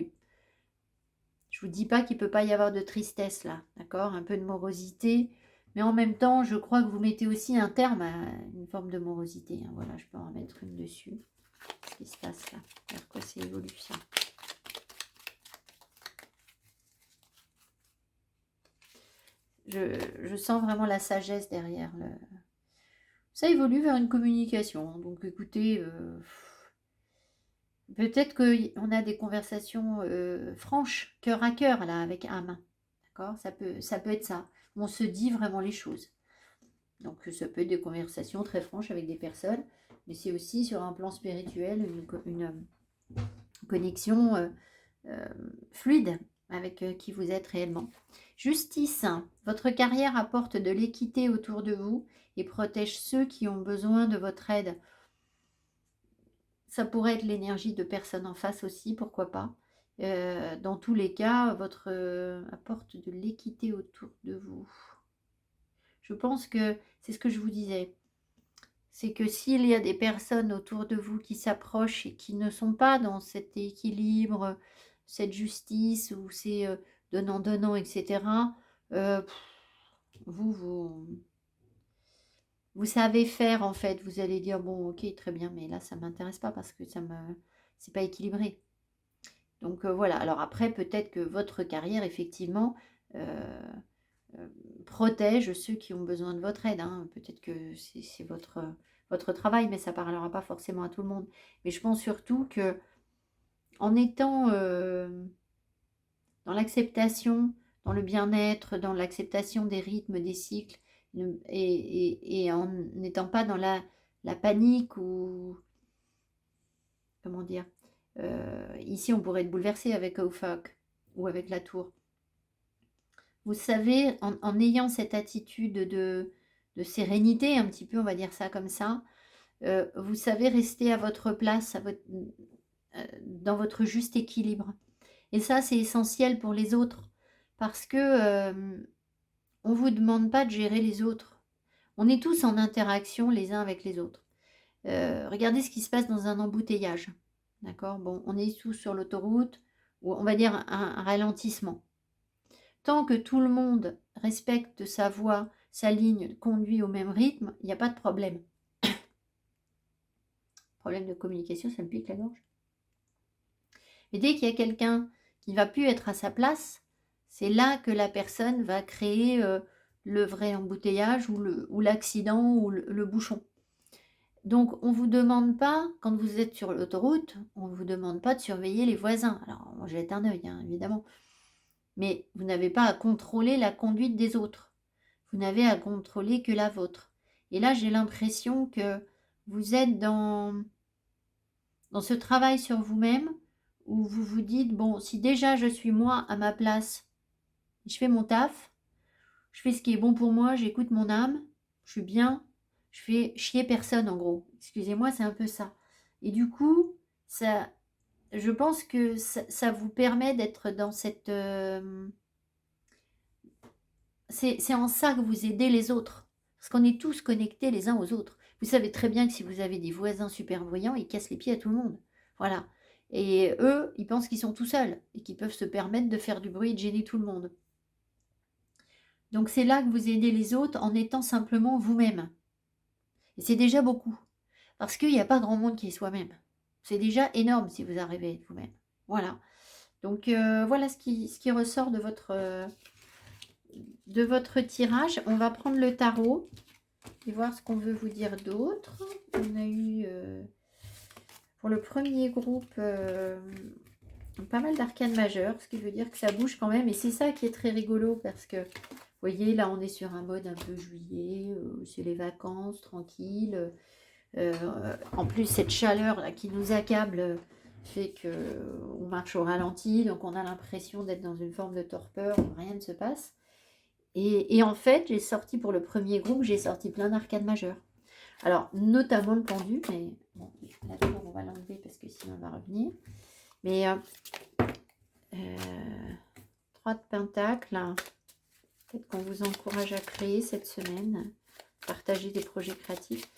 je vous dis pas qu'il peut pas y avoir de tristesse là, d'accord? Un peu de morosité, mais en même temps, je crois que vous mettez aussi un terme à une forme de morosité, hein. Voilà, je peux en mettre une dessus. Qu'est-ce qui se passe là? Vers quoi ça évolue ça? Je sens vraiment la sagesse derrière. Ça évolue vers une communication. Donc écoutez, peut-être qu'on a des conversations franches, cœur à cœur, là, avec âme. D'accord? Ça peut être ça. On se dit vraiment les choses. Donc ça peut être des conversations très franches avec des personnes, mais c'est aussi sur un plan spirituel une connexion fluide avec qui vous êtes réellement. Justice, votre carrière apporte de l'équité autour de vous et protège ceux qui ont besoin de votre aide. Ça pourrait être l'énergie de personnes en face aussi, pourquoi pas. Dans tous les cas, votre apporte de l'équité autour de vous. Je pense que c'est ce que je vous disais. C'est que s'il y a des personnes autour de vous qui s'approchent et qui ne sont pas dans cet équilibre, cette justice ou ces donnant-donnant, etc., euh, vous savez faire en fait. Vous allez dire, bon, ok, très bien, mais là, ça ne m'intéresse pas parce que c'est pas équilibré. Donc voilà. Alors après, peut-être que votre carrière, effectivement, protège ceux qui ont besoin de votre aide, hein. Peut-être que c'est votre travail, mais ça ne parlera pas forcément à tout le monde. Mais je pense surtout que en étant dans l'acceptation, dans le bien-être, dans l'acceptation des rythmes, des cycles, et en n'étant pas dans la panique ou, comment dire, ici on pourrait être bouleversé avec Ophok ou avec la tour. Vous savez, en ayant cette attitude de sérénité, un petit peu, on va dire ça comme ça, vous savez rester à votre place, dans votre juste équilibre. Et ça, c'est essentiel pour les autres, parce que on ne vous demande pas de gérer les autres. On est tous en interaction les uns avec les autres. Regardez ce qui se passe dans un embouteillage. D'accord? Bon, on est tous sur l'autoroute, ou on va dire un ralentissement. Tant que tout le monde respecte sa voie, sa ligne, conduit au même rythme, il n'y a pas de problème. Problème de communication, ça me pique la gorge. Et dès qu'il y a quelqu'un qui ne va plus être à sa place, c'est là que la personne va créer le vrai embouteillage ou l'accident ou le bouchon. Donc, on ne vous demande pas, quand vous êtes sur l'autoroute, on ne vous demande pas de surveiller les voisins. Alors, on jette un œil, hein, évidemment. Mais vous n'avez pas à contrôler la conduite des autres. Vous n'avez à contrôler que la vôtre. Et là, j'ai l'impression que vous êtes dans ce travail sur vous-même où vous vous dites, bon, si déjà je suis moi à ma place, je fais mon taf, je fais ce qui est bon pour moi, j'écoute mon âme, je suis bien, je fais chier personne en gros. Excusez-moi, c'est un peu ça. Et du coup, je pense que ça vous permet d'être dans cette... c'est en ça que vous aidez les autres. Parce qu'on est tous connectés les uns aux autres. Vous savez très bien que si vous avez des voisins super voyants, ils cassent les pieds à tout le monde. Voilà. Et eux, ils pensent qu'ils sont tout seuls et qu'ils peuvent se permettre de faire du bruit et de gêner tout le monde. Donc c'est là que vous aidez les autres en étant simplement vous-même. Et c'est déjà beaucoup. Parce qu'il n'y a pas grand monde qui est soi-même. C'est déjà énorme si vous arrivez à être vous-même. Voilà. Donc voilà ce qui ressort de votre tirage. On va prendre le tarot et voir ce qu'on veut vous dire d'autre. On a eu pour le premier groupe pas mal d'arcanes majeures, ce qui veut dire que ça bouge quand même. Et c'est ça qui est très rigolo parce que, vous voyez, là on est sur un mode un peu juillet, c'est les vacances, tranquille. En plus, cette chaleur là qui nous accable fait qu'on marche au ralenti, donc on a l'impression d'être dans une forme de torpeur où rien ne se passe. Et en fait, j'ai sorti pour le premier groupe, j'ai sorti plein d'arcanes majeures. Alors, notamment le pendu, mais bon, la tour, on va l'enlever parce que sinon, on va revenir. Mais 3 de pentacles, peut-être qu'on vous encourage à créer cette semaine, partager des projets créatifs.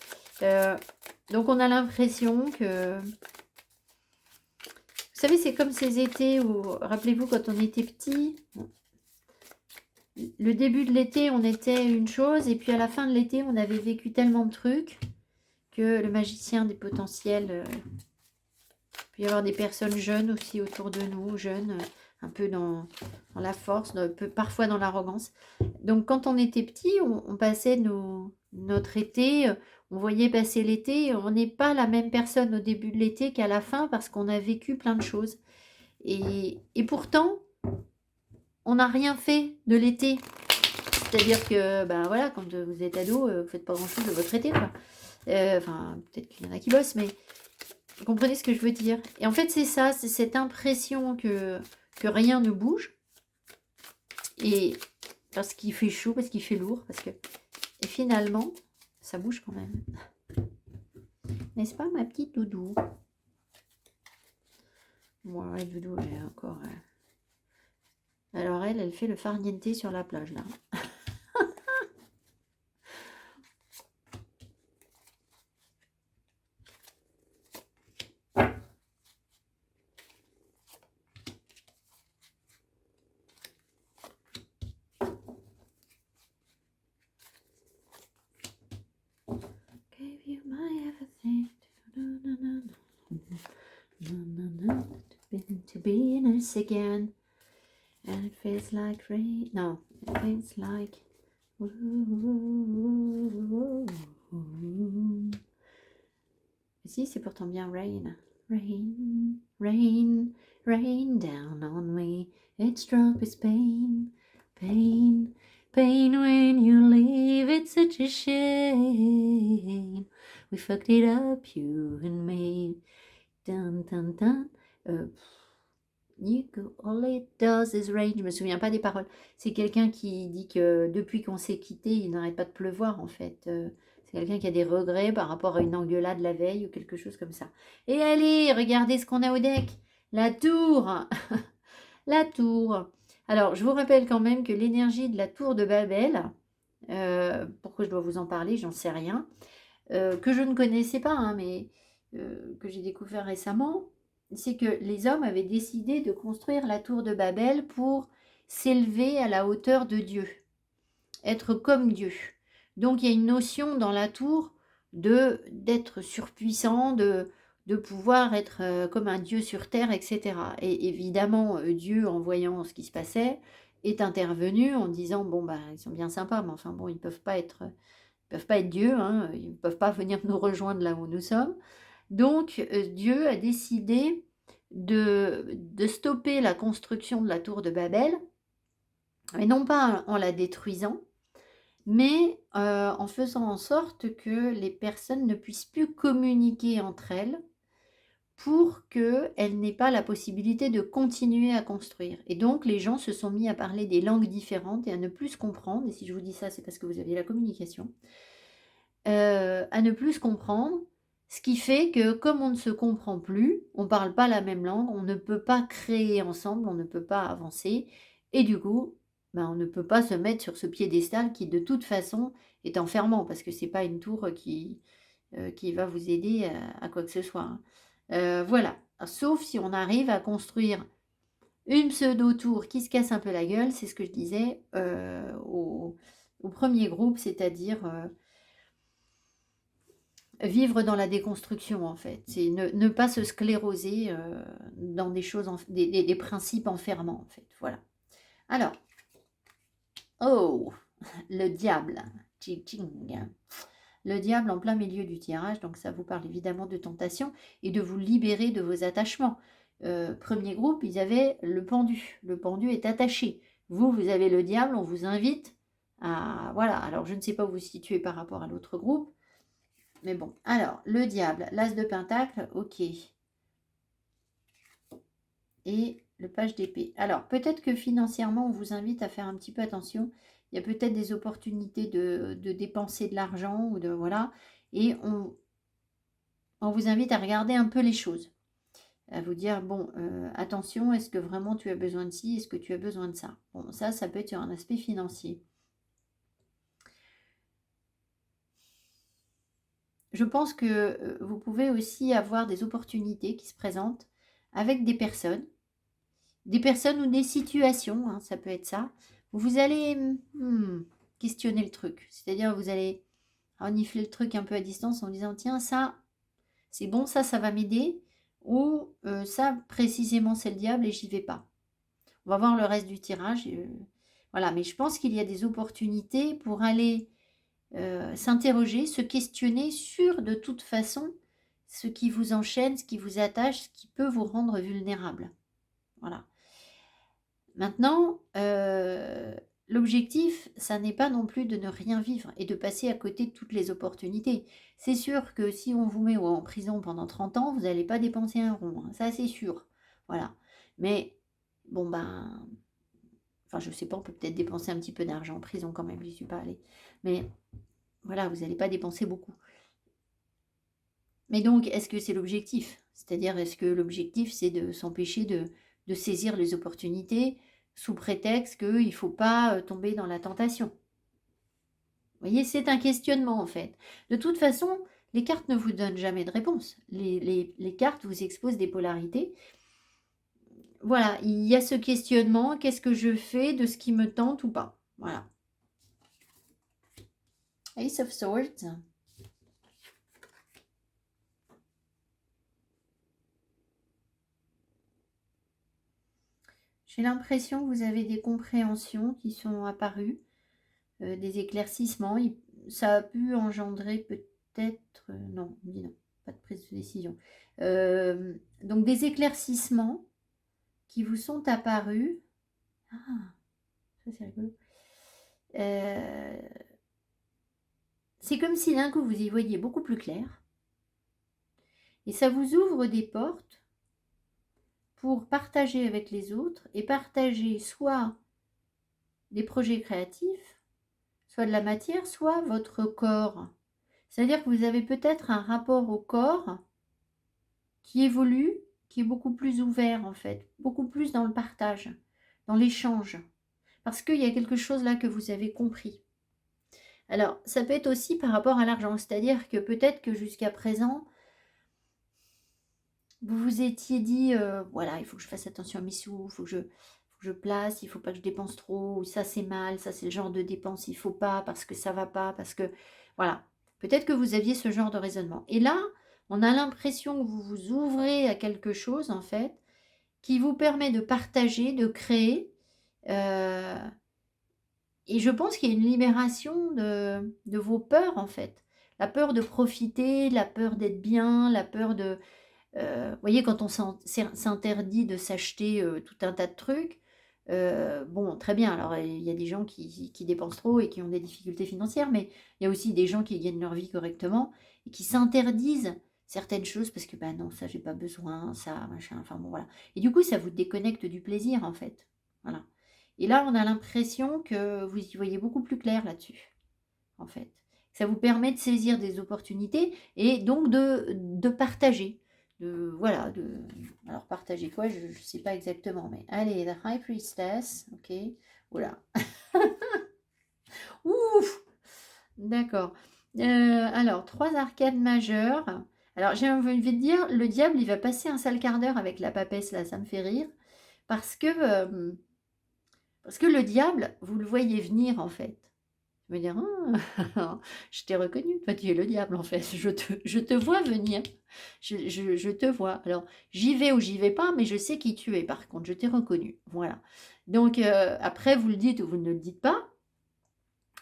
Donc on a l'impression que, vous savez, c'est comme ces étés où, rappelez-vous quand on était petit, le début de l'été on était une chose et puis à la fin de l'été on avait vécu tellement de trucs que le magicien des potentiels, il peut y avoir des personnes jeunes aussi autour de nous, jeunes, un peu dans la force, parfois dans l'arrogance. Donc quand on était petit, on passait notre été, on voyait passer l'été, on n'est pas la même personne au début de l'été qu'à la fin parce qu'on a vécu plein de choses. Et pourtant, on n'a rien fait de l'été. C'est-à-dire que, ben voilà, quand vous êtes ado, vous faites pas grand-chose de votre été, quoi. Enfin, peut-être qu'il y en a qui bossent, mais vous comprenez ce que je veux dire. Et en fait, c'est ça, c'est cette impression que rien ne bouge. Et parce qu'il fait chaud, parce qu'il fait lourd, parce que... Et finalement, ça bouge quand même. N'est-ce pas, ma petite doudou? Moi, ouais, doudou, elle est encore... Alors elle fait le farniente sur la plage, là. Gave you my everything. To be in us again. And it feels like rain. No, it feels like... Si, c'est pourtant bien rain. Rain, rain, rain down on me. Its drop is pain, pain, pain when you leave. It's such a shame. We fucked it up, you and me. Dun, dun, dun. Nico, all it does is rain. Je me souviens pas des paroles. C'est quelqu'un qui dit que depuis qu'on s'est quitté, il n'arrête pas de pleuvoir en fait. C'est quelqu'un qui a des regrets par rapport à une engueulade la veille ou quelque chose comme ça. Et allez, regardez ce qu'on a au deck. La tour. La tour. Alors, je vous rappelle quand même que l'énergie de la tour de Babel, pourquoi je dois vous en parler, j'en sais rien, que je ne connaissais pas, hein, mais que j'ai découvert récemment, c'est que les hommes avaient décidé de construire la tour de Babel pour s'élever à la hauteur de Dieu, être comme Dieu. Donc il y a une notion dans la tour d'être surpuissant, de pouvoir être comme un Dieu sur terre, etc. Et évidemment, Dieu, en voyant ce qui se passait, est intervenu en disant, bon, bah, ils sont bien sympas, mais enfin bon, ils ne peuvent pas être Dieu, hein, ils ne peuvent pas venir nous rejoindre là où nous sommes. Donc, Dieu a décidé de stopper la construction de la tour de Babel, et non pas en la détruisant, mais en faisant en sorte que les personnes ne puissent plus communiquer entre elles pour qu'elles n'aient pas la possibilité de continuer à construire. Et donc, les gens se sont mis à parler des langues différentes et à ne plus se comprendre. Et si je vous dis ça, c'est parce que vous aviez la communication. À ne plus se comprendre. Ce qui fait que comme on ne se comprend plus, on ne parle pas la même langue, on ne peut pas créer ensemble, on ne peut pas avancer. Et du coup, ben, on ne peut pas se mettre sur ce piédestal qui de toute façon est enfermant, parce que ce n'est pas une tour qui va vous aider à quoi que ce soit. Hein. Voilà. Sauf si on arrive à construire une pseudo-tour qui se casse un peu la gueule, c'est ce que je disais au premier groupe, c'est-à-dire... vivre dans la déconstruction, en fait. C'est ne pas se scléroser dans des choses, des principes enfermants, en fait. Voilà. Alors, oh, le diable. Tching. Le diable en plein milieu du tirage, donc ça vous parle évidemment de tentation et de vous libérer de vos attachements. Premier groupe, ils avaient le pendu. Le pendu est attaché. Vous avez le diable, on vous invite à... Voilà, alors je ne sais pas où vous situez par rapport à l'autre groupe. Mais bon, alors, le diable, l'as de pentacle, ok. Et le page d'épée. Alors, peut-être que financièrement, on vous invite à faire un petit peu attention. Il y a peut-être des opportunités de dépenser de l'argent ou de... Voilà. Et on vous invite à regarder un peu les choses. à vous dire, bon, attention, est-ce que vraiment tu as besoin de ci? Est-ce que tu as besoin de ça? Bon, ça peut être sur un aspect financier. Je pense que vous pouvez aussi avoir des opportunités qui se présentent avec des personnes ou des situations, hein, ça peut être ça. Où vous allez questionner le truc. C'est-à-dire, vous allez renifler le truc un peu à distance en disant, tiens, ça, c'est bon, ça va m'aider. Ou ça, précisément, c'est le diable et j'y vais pas. On va voir le reste du tirage. Voilà, mais je pense qu'il y a des opportunités pour aller s'interroger, se questionner sur, de toute façon, ce qui vous enchaîne, ce qui vous attache, ce qui peut vous rendre vulnérable. Voilà. Maintenant, l'objectif, ça n'est pas non plus de ne rien vivre et de passer à côté de toutes les opportunités. C'est sûr que si on vous met en prison pendant 30 ans, vous n'allez pas dépenser un rond, hein, ça c'est sûr. Voilà. Mais bon, ben, enfin, je sais pas, on peut peut-être dépenser un petit peu d'argent en prison quand même, j'y suis pas allée. Mais voilà, vous n'allez pas dépenser beaucoup. Mais donc, est-ce que c'est l'objectif? C'est-à-dire, est-ce que l'objectif, c'est de s'empêcher de saisir les opportunités sous prétexte qu'il ne faut pas tomber dans la tentation? Vous voyez, c'est un questionnement en fait. De toute façon, les cartes ne vous donnent jamais de réponse. Les cartes vous exposent des polarités. Voilà, il y a ce questionnement, qu'est-ce que je fais de ce qui me tente ou pas? Voilà. Ace of Swords. J'ai l'impression que vous avez des compréhensions qui sont apparues, des éclaircissements. Ça a pu engendrer peut-être... non, on dit non, pas de prise de décision. Donc des éclaircissements qui vous sont apparus. Ah, ça c'est rigolo. C'est comme si d'un coup vous y voyiez beaucoup plus clair. Et ça vous ouvre des portes pour partager avec les autres et partager soit des projets créatifs, soit de la matière, soit votre corps. C'est-à-dire que vous avez peut-être un rapport au corps qui évolue, qui est beaucoup plus ouvert en fait, beaucoup plus dans le partage, dans l'échange. Parce qu'il y a quelque chose là que vous avez compris. Alors, ça peut être aussi par rapport à l'argent, c'est-à-dire que peut-être que jusqu'à présent, vous vous étiez dit, voilà, il faut que je fasse attention à mes sous, il faut que je place, il ne faut pas que je dépense trop, ou ça c'est mal, ça c'est le genre de dépense, il ne faut pas, parce que ça ne va pas, parce que... Voilà, peut-être que vous aviez ce genre de raisonnement. Et là, on a l'impression que vous vous ouvrez à quelque chose, en fait, qui vous permet de partager, de créer. Et je pense qu'il y a une libération de vos peurs, en fait. La peur de profiter, la peur d'être bien, la peur de... vous voyez, quand on s'interdit de s'acheter tout un tas de trucs, bon, très bien, alors il y a des gens qui dépensent trop et qui ont des difficultés financières, mais il y a aussi des gens qui gagnent leur vie correctement et qui s'interdisent certaines choses parce que, bah non, ça, j'ai pas besoin, ça, machin, enfin bon, voilà. Et du coup, ça vous déconnecte du plaisir, en fait. Voilà. Et là, on a l'impression que vous y voyez beaucoup plus clair là-dessus, en fait. Ça vous permet de saisir des opportunités et donc de partager. Voilà, alors partager quoi, je ne sais pas exactement, mais allez, the High Priestess, ok, voilà. Ouf, d'accord. Alors, 3 arcanes majeures. Alors, j'ai envie de dire, le diable, il va passer un sale quart d'heure avec la papesse, là, ça me fait rire, parce que le diable, vous le voyez venir, en fait. Je me dire, ah, je t'ai reconnu, toi tu es le diable en fait, je te vois venir, je te vois. Alors, j'y vais ou j'y vais pas, mais je sais qui tu es par contre, je t'ai reconnu. Voilà. Donc, après, vous le dites ou vous ne le dites pas,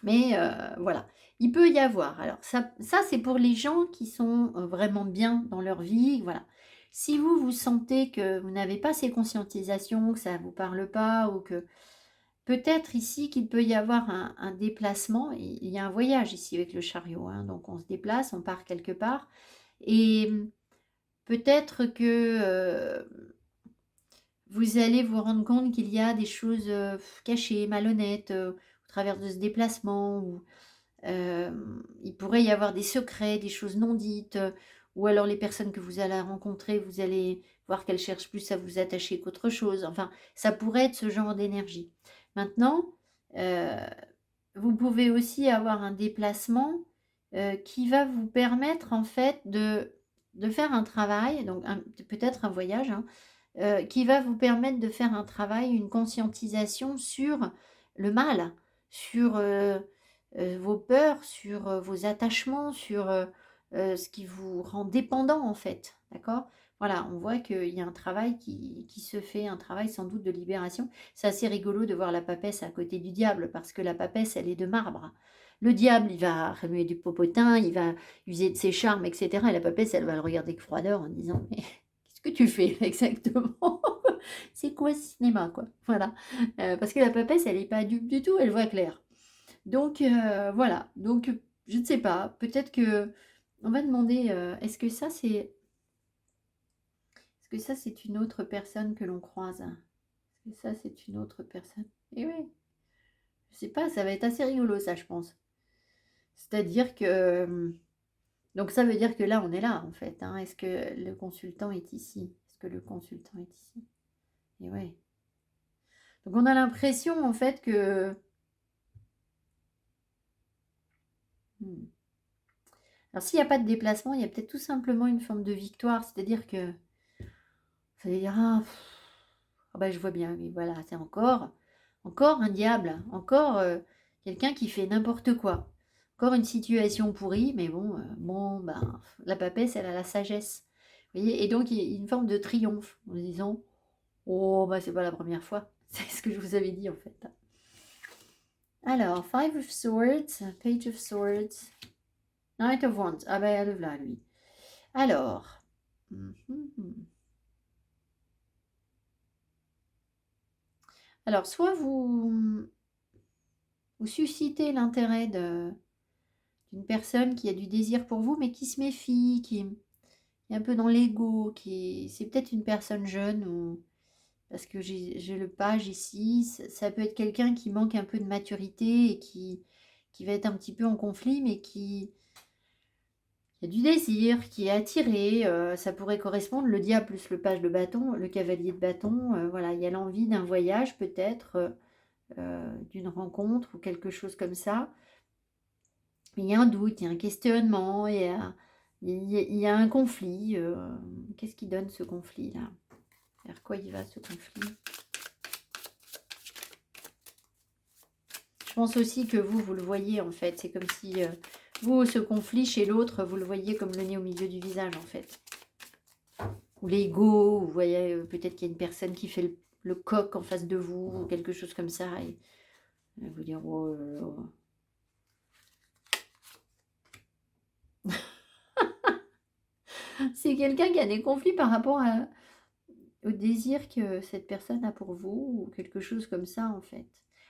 mais voilà. Il peut y avoir. Alors, ça c'est pour les gens qui sont vraiment bien dans leur vie. Voilà. Si vous, vous sentez que vous n'avez pas ces conscientisations, que ça ne vous parle pas ou que peut-être ici qu'il peut y avoir un déplacement. Il y a un voyage ici avec le chariot, hein, donc on se déplace, on part quelque part. Et peut-être que vous allez vous rendre compte qu'il y a des choses cachées, malhonnêtes au travers de ce déplacement. Ou, il pourrait y avoir des secrets, des choses non dites. Ou alors les personnes que vous allez rencontrer, vous allez voir qu'elle cherche plus à vous attacher qu'autre chose. Enfin, ça pourrait être ce genre d'énergie. Maintenant, vous pouvez aussi avoir un déplacement qui va vous permettre en fait de faire un travail, donc peut-être un voyage, hein, qui va vous permettre de faire un travail, une conscientisation sur le mal, sur vos peurs, sur vos attachements, sur ce qui vous rend dépendant en fait. D'accord? Voilà, on voit qu'il y a un travail qui se fait, un travail sans doute de libération. C'est assez rigolo de voir la papesse à côté du diable, parce que la papesse, elle est de marbre. Le diable, il va remuer du popotin, il va user de ses charmes, etc. Et la papesse, elle va le regarder avec froideur en disant, mais qu'est-ce que tu fais exactement? C'est quoi ce cinéma, quoi? Voilà. Parce que la papesse, elle n'est pas dupe du tout, elle voit clair. Donc, voilà. Donc, je ne sais pas. Peut-être que on va demander, est-ce que ça, c'est une autre personne que l'on croise? Est-ce que ça, c'est une autre personne? Eh oui. Je sais pas, ça va être assez rigolo, ça, je pense. C'est-à-dire que... Donc, ça veut dire que là, on est là, en fait. Hein. Est-ce que le consultant est ici? Est-ce que le consultant est ici? Et ouais. Donc, on a l'impression, en fait, que... Alors, s'il n'y a pas de déplacement, il y a peut-être tout simplement une forme de victoire. C'est-à-dire que... Vous allez dire, ah, bah, je vois bien, mais voilà, c'est encore un diable, encore quelqu'un qui fait n'importe quoi. Encore une situation pourrie, mais bon, ben, la papesse, elle a la sagesse. Vous voyez, et donc, il y a une forme de triomphe en disant, oh, bah, c'est pas la première fois. C'est ce que je vous avais dit, en fait. Alors, Five of Swords, Page of Swords, Knight of Wands. Ah, ben, elle est là, lui. Alors, alors, soit vous suscitez l'intérêt d'une personne qui a du désir pour vous, mais qui se méfie, qui est un peu dans l'ego, c'est peut-être une personne jeune, ou parce que j'ai le page ici, ça peut être quelqu'un qui manque un peu de maturité et qui va être un petit peu en conflit, mais qui a du désir, qui est attiré, ça pourrait correspondre, le diable plus le page de bâton, le cavalier de bâton, voilà, il y a l'envie d'un voyage peut-être, d'une rencontre ou quelque chose comme ça. Mais il y a un doute, il y a un questionnement, il y a un conflit. Qu'est-ce qui donne ce conflit-là? Vers quoi il va ce conflit? Je pense aussi que vous le voyez en fait. C'est comme si vous, ce conflit chez l'autre, vous le voyez comme le nez au milieu du visage en fait. Ou l'ego, vous voyez peut-être qu'il y a une personne qui fait le coq en face de vous, ou quelque chose comme ça. Et vous dire, oh là là. C'est quelqu'un qui a des conflits par rapport au désir que cette personne a pour vous, ou quelque chose comme ça en fait.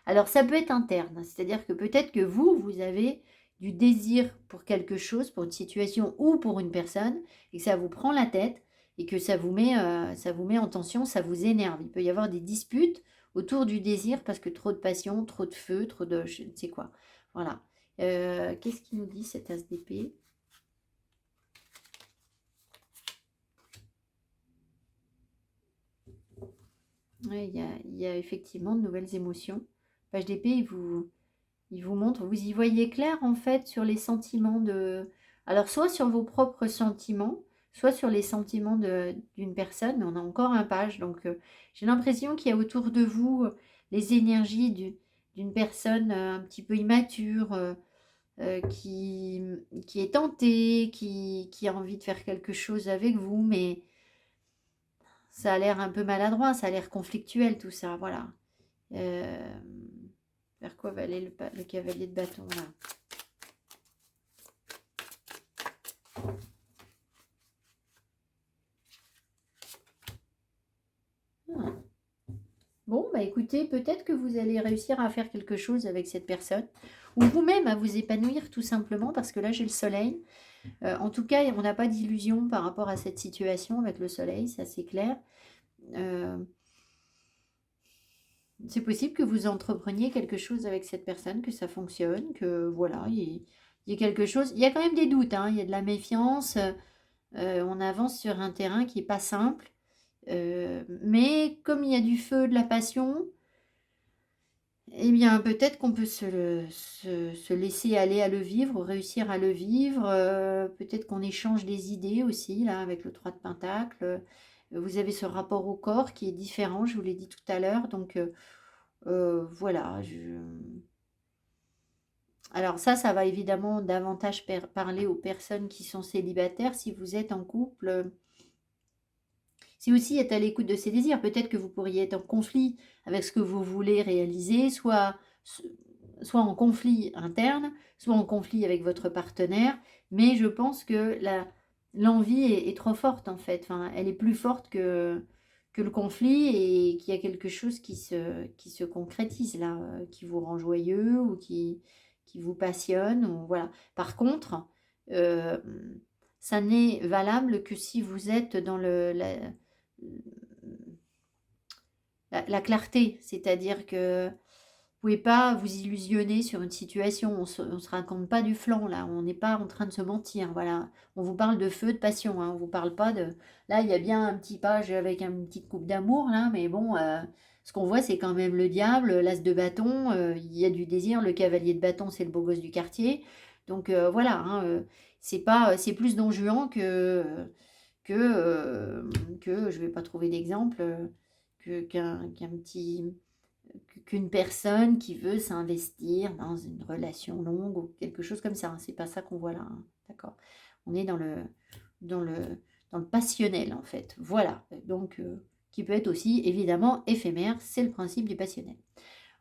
Alors ça peut être interne, c'est-à-dire que peut-être que vous avez du désir pour quelque chose, pour une situation ou pour une personne, et que ça vous prend la tête, et que ça vous met en tension, ça vous énerve. Il peut y avoir des disputes autour du désir, parce que trop de passion, trop de feu, trop de je ne sais quoi. Voilà. Qu'est-ce qu'il nous dit cet as d'épée? Ouais, il y a effectivement de nouvelles émotions. Page d'épée, il vous montre, vous y voyez clair en fait sur les sentiments de... Alors soit sur vos propres sentiments, soit sur les sentiments d'une personne, mais on a encore un page. Donc j'ai l'impression qu'il y a autour de vous les énergies d'une personne un petit peu immature, qui est tentée, qui a envie de faire quelque chose avec vous, mais ça a l'air un peu maladroit, ça a l'air conflictuel tout ça, voilà. Vers quoi va aller le cavalier de bâton là? Ah. Bon, bah écoutez, peut-être que vous allez réussir à faire quelque chose avec cette personne, ou vous-même à vous épanouir tout simplement, parce que là j'ai le soleil. En tout cas, on n'a pas d'illusion par rapport à cette situation avec le soleil, ça c'est clair. C'est possible que vous entrepreniez quelque chose avec cette personne, que ça fonctionne, que voilà, il y ait quelque chose. Il y a quand même des doutes, hein, il y a de la méfiance. On avance sur un terrain qui n'est pas simple. Mais comme il y a du feu, de la passion, eh bien, peut-être qu'on peut se laisser aller à le vivre, réussir à le vivre. Peut-être qu'on échange des idées aussi, là, avec le 3 de Pentacle. Vous avez ce rapport au corps qui est différent, je vous l'ai dit tout à l'heure. Donc, voilà. Alors ça va évidemment davantage parler aux personnes qui sont célibataires. Si vous êtes en couple, si aussi êtes à l'écoute de ses désirs, peut-être que vous pourriez être en conflit avec ce que vous voulez réaliser, soit en conflit interne, soit en conflit avec votre partenaire, mais je pense que l'envie est trop forte en fait, enfin, elle est plus forte que le conflit et qu'il y a quelque chose qui se concrétise là, qui vous rend joyeux ou qui vous passionne, ou voilà. Par contre, euh, ça n'est valable que si vous êtes dans la clarté, c'est-à-dire que vous pouvez pas vous illusionner sur une situation, on se raconte pas du flanc là, on n'est pas en train de se mentir, voilà. On vous parle de feu, de passion, hein, on vous parle pas de... Là, il y a bien un petit page avec une petite coupe d'amour là, mais bon, ce qu'on voit c'est quand même le diable, l'as de bâton, il y a du désir, le cavalier de bâton c'est le beau gosse du quartier, donc voilà, hein, c'est plus Don Juan que je vais pas trouver d'exemple, qu'un petit qu'une personne qui veut s'investir dans une relation longue ou quelque chose comme ça, hein. C'est pas ça qu'on voit là, hein. D'accord. On est dans le, dans le passionnel en fait. Voilà. Donc, qui peut être aussi évidemment éphémère, c'est le principe du passionnel.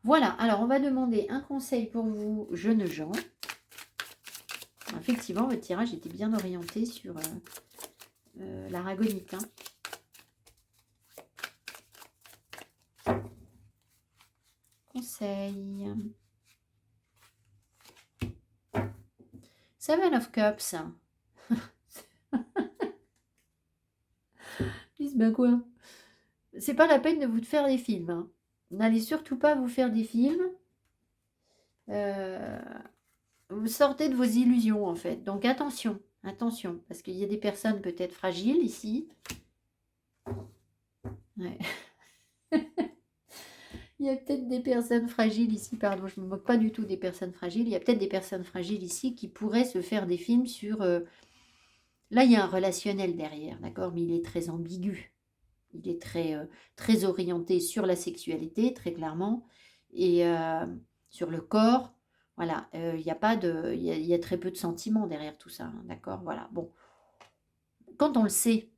Voilà. Alors, on va demander un conseil pour vous, jeunes gens. Effectivement, votre tirage était bien orienté sur l'aragonite, hein. Conseil. Seven of Cups. Ben quoi? C'est pas la peine de vous faire des films, hein. N'allez surtout pas vous faire des films. Vous sortez de vos illusions en fait. Donc attention, attention, parce qu'il y a des personnes peut-être fragiles ici. Ouais. Il y a peut-être des personnes fragiles ici, pardon, je ne me moque pas du tout des personnes fragiles. Il y a peut-être des personnes fragiles ici qui pourraient se faire des films sur... Là, il y a un relationnel derrière, d'accord? Mais il est très ambigu. Il est très orienté sur la sexualité, très clairement, et sur le corps. Voilà, il y a pas de, il y a très peu de sentiments derrière tout ça, hein, d'accord? Voilà, bon. Quand on le sait,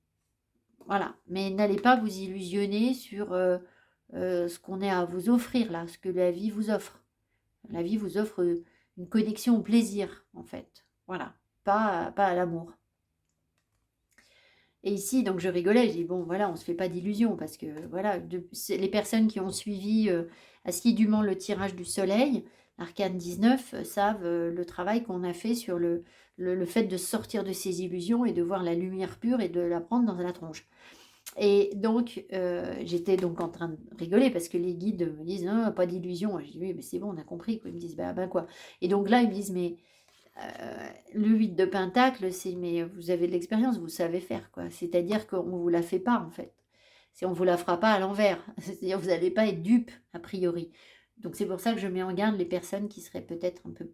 voilà. Mais n'allez pas vous illusionner sur ce qu'on est à vous offrir là, ce que la vie vous offre. La vie vous offre une connexion au plaisir, en fait. Voilà, pas à l'amour. Et ici, donc je rigolais, je dis bon voilà, on se fait pas d'illusions parce que voilà, les personnes qui ont suivi assidûment le tirage du soleil, Arcane 19, savent le travail qu'on a fait sur le fait de sortir de ces illusions et de voir la lumière pure et de la prendre dans la tronche. Et donc, j'étais donc en train de rigoler parce que les guides me disent «Ah, pas d'illusions». Je dis oui, mais c'est bon, on a compris, quoi. Ils me disent ben quoi. Et donc là, ils me disent mais le 8 de Pentacle, c'est mais vous avez de l'expérience, vous savez faire, quoi. C'est-à-dire qu'on ne vous la fait pas, en fait. On ne vous la fera pas à l'envers. C'est-à-dire que vous n'allez pas être dupe, a priori. Donc c'est pour ça que je mets en garde les personnes qui seraient peut-être un peu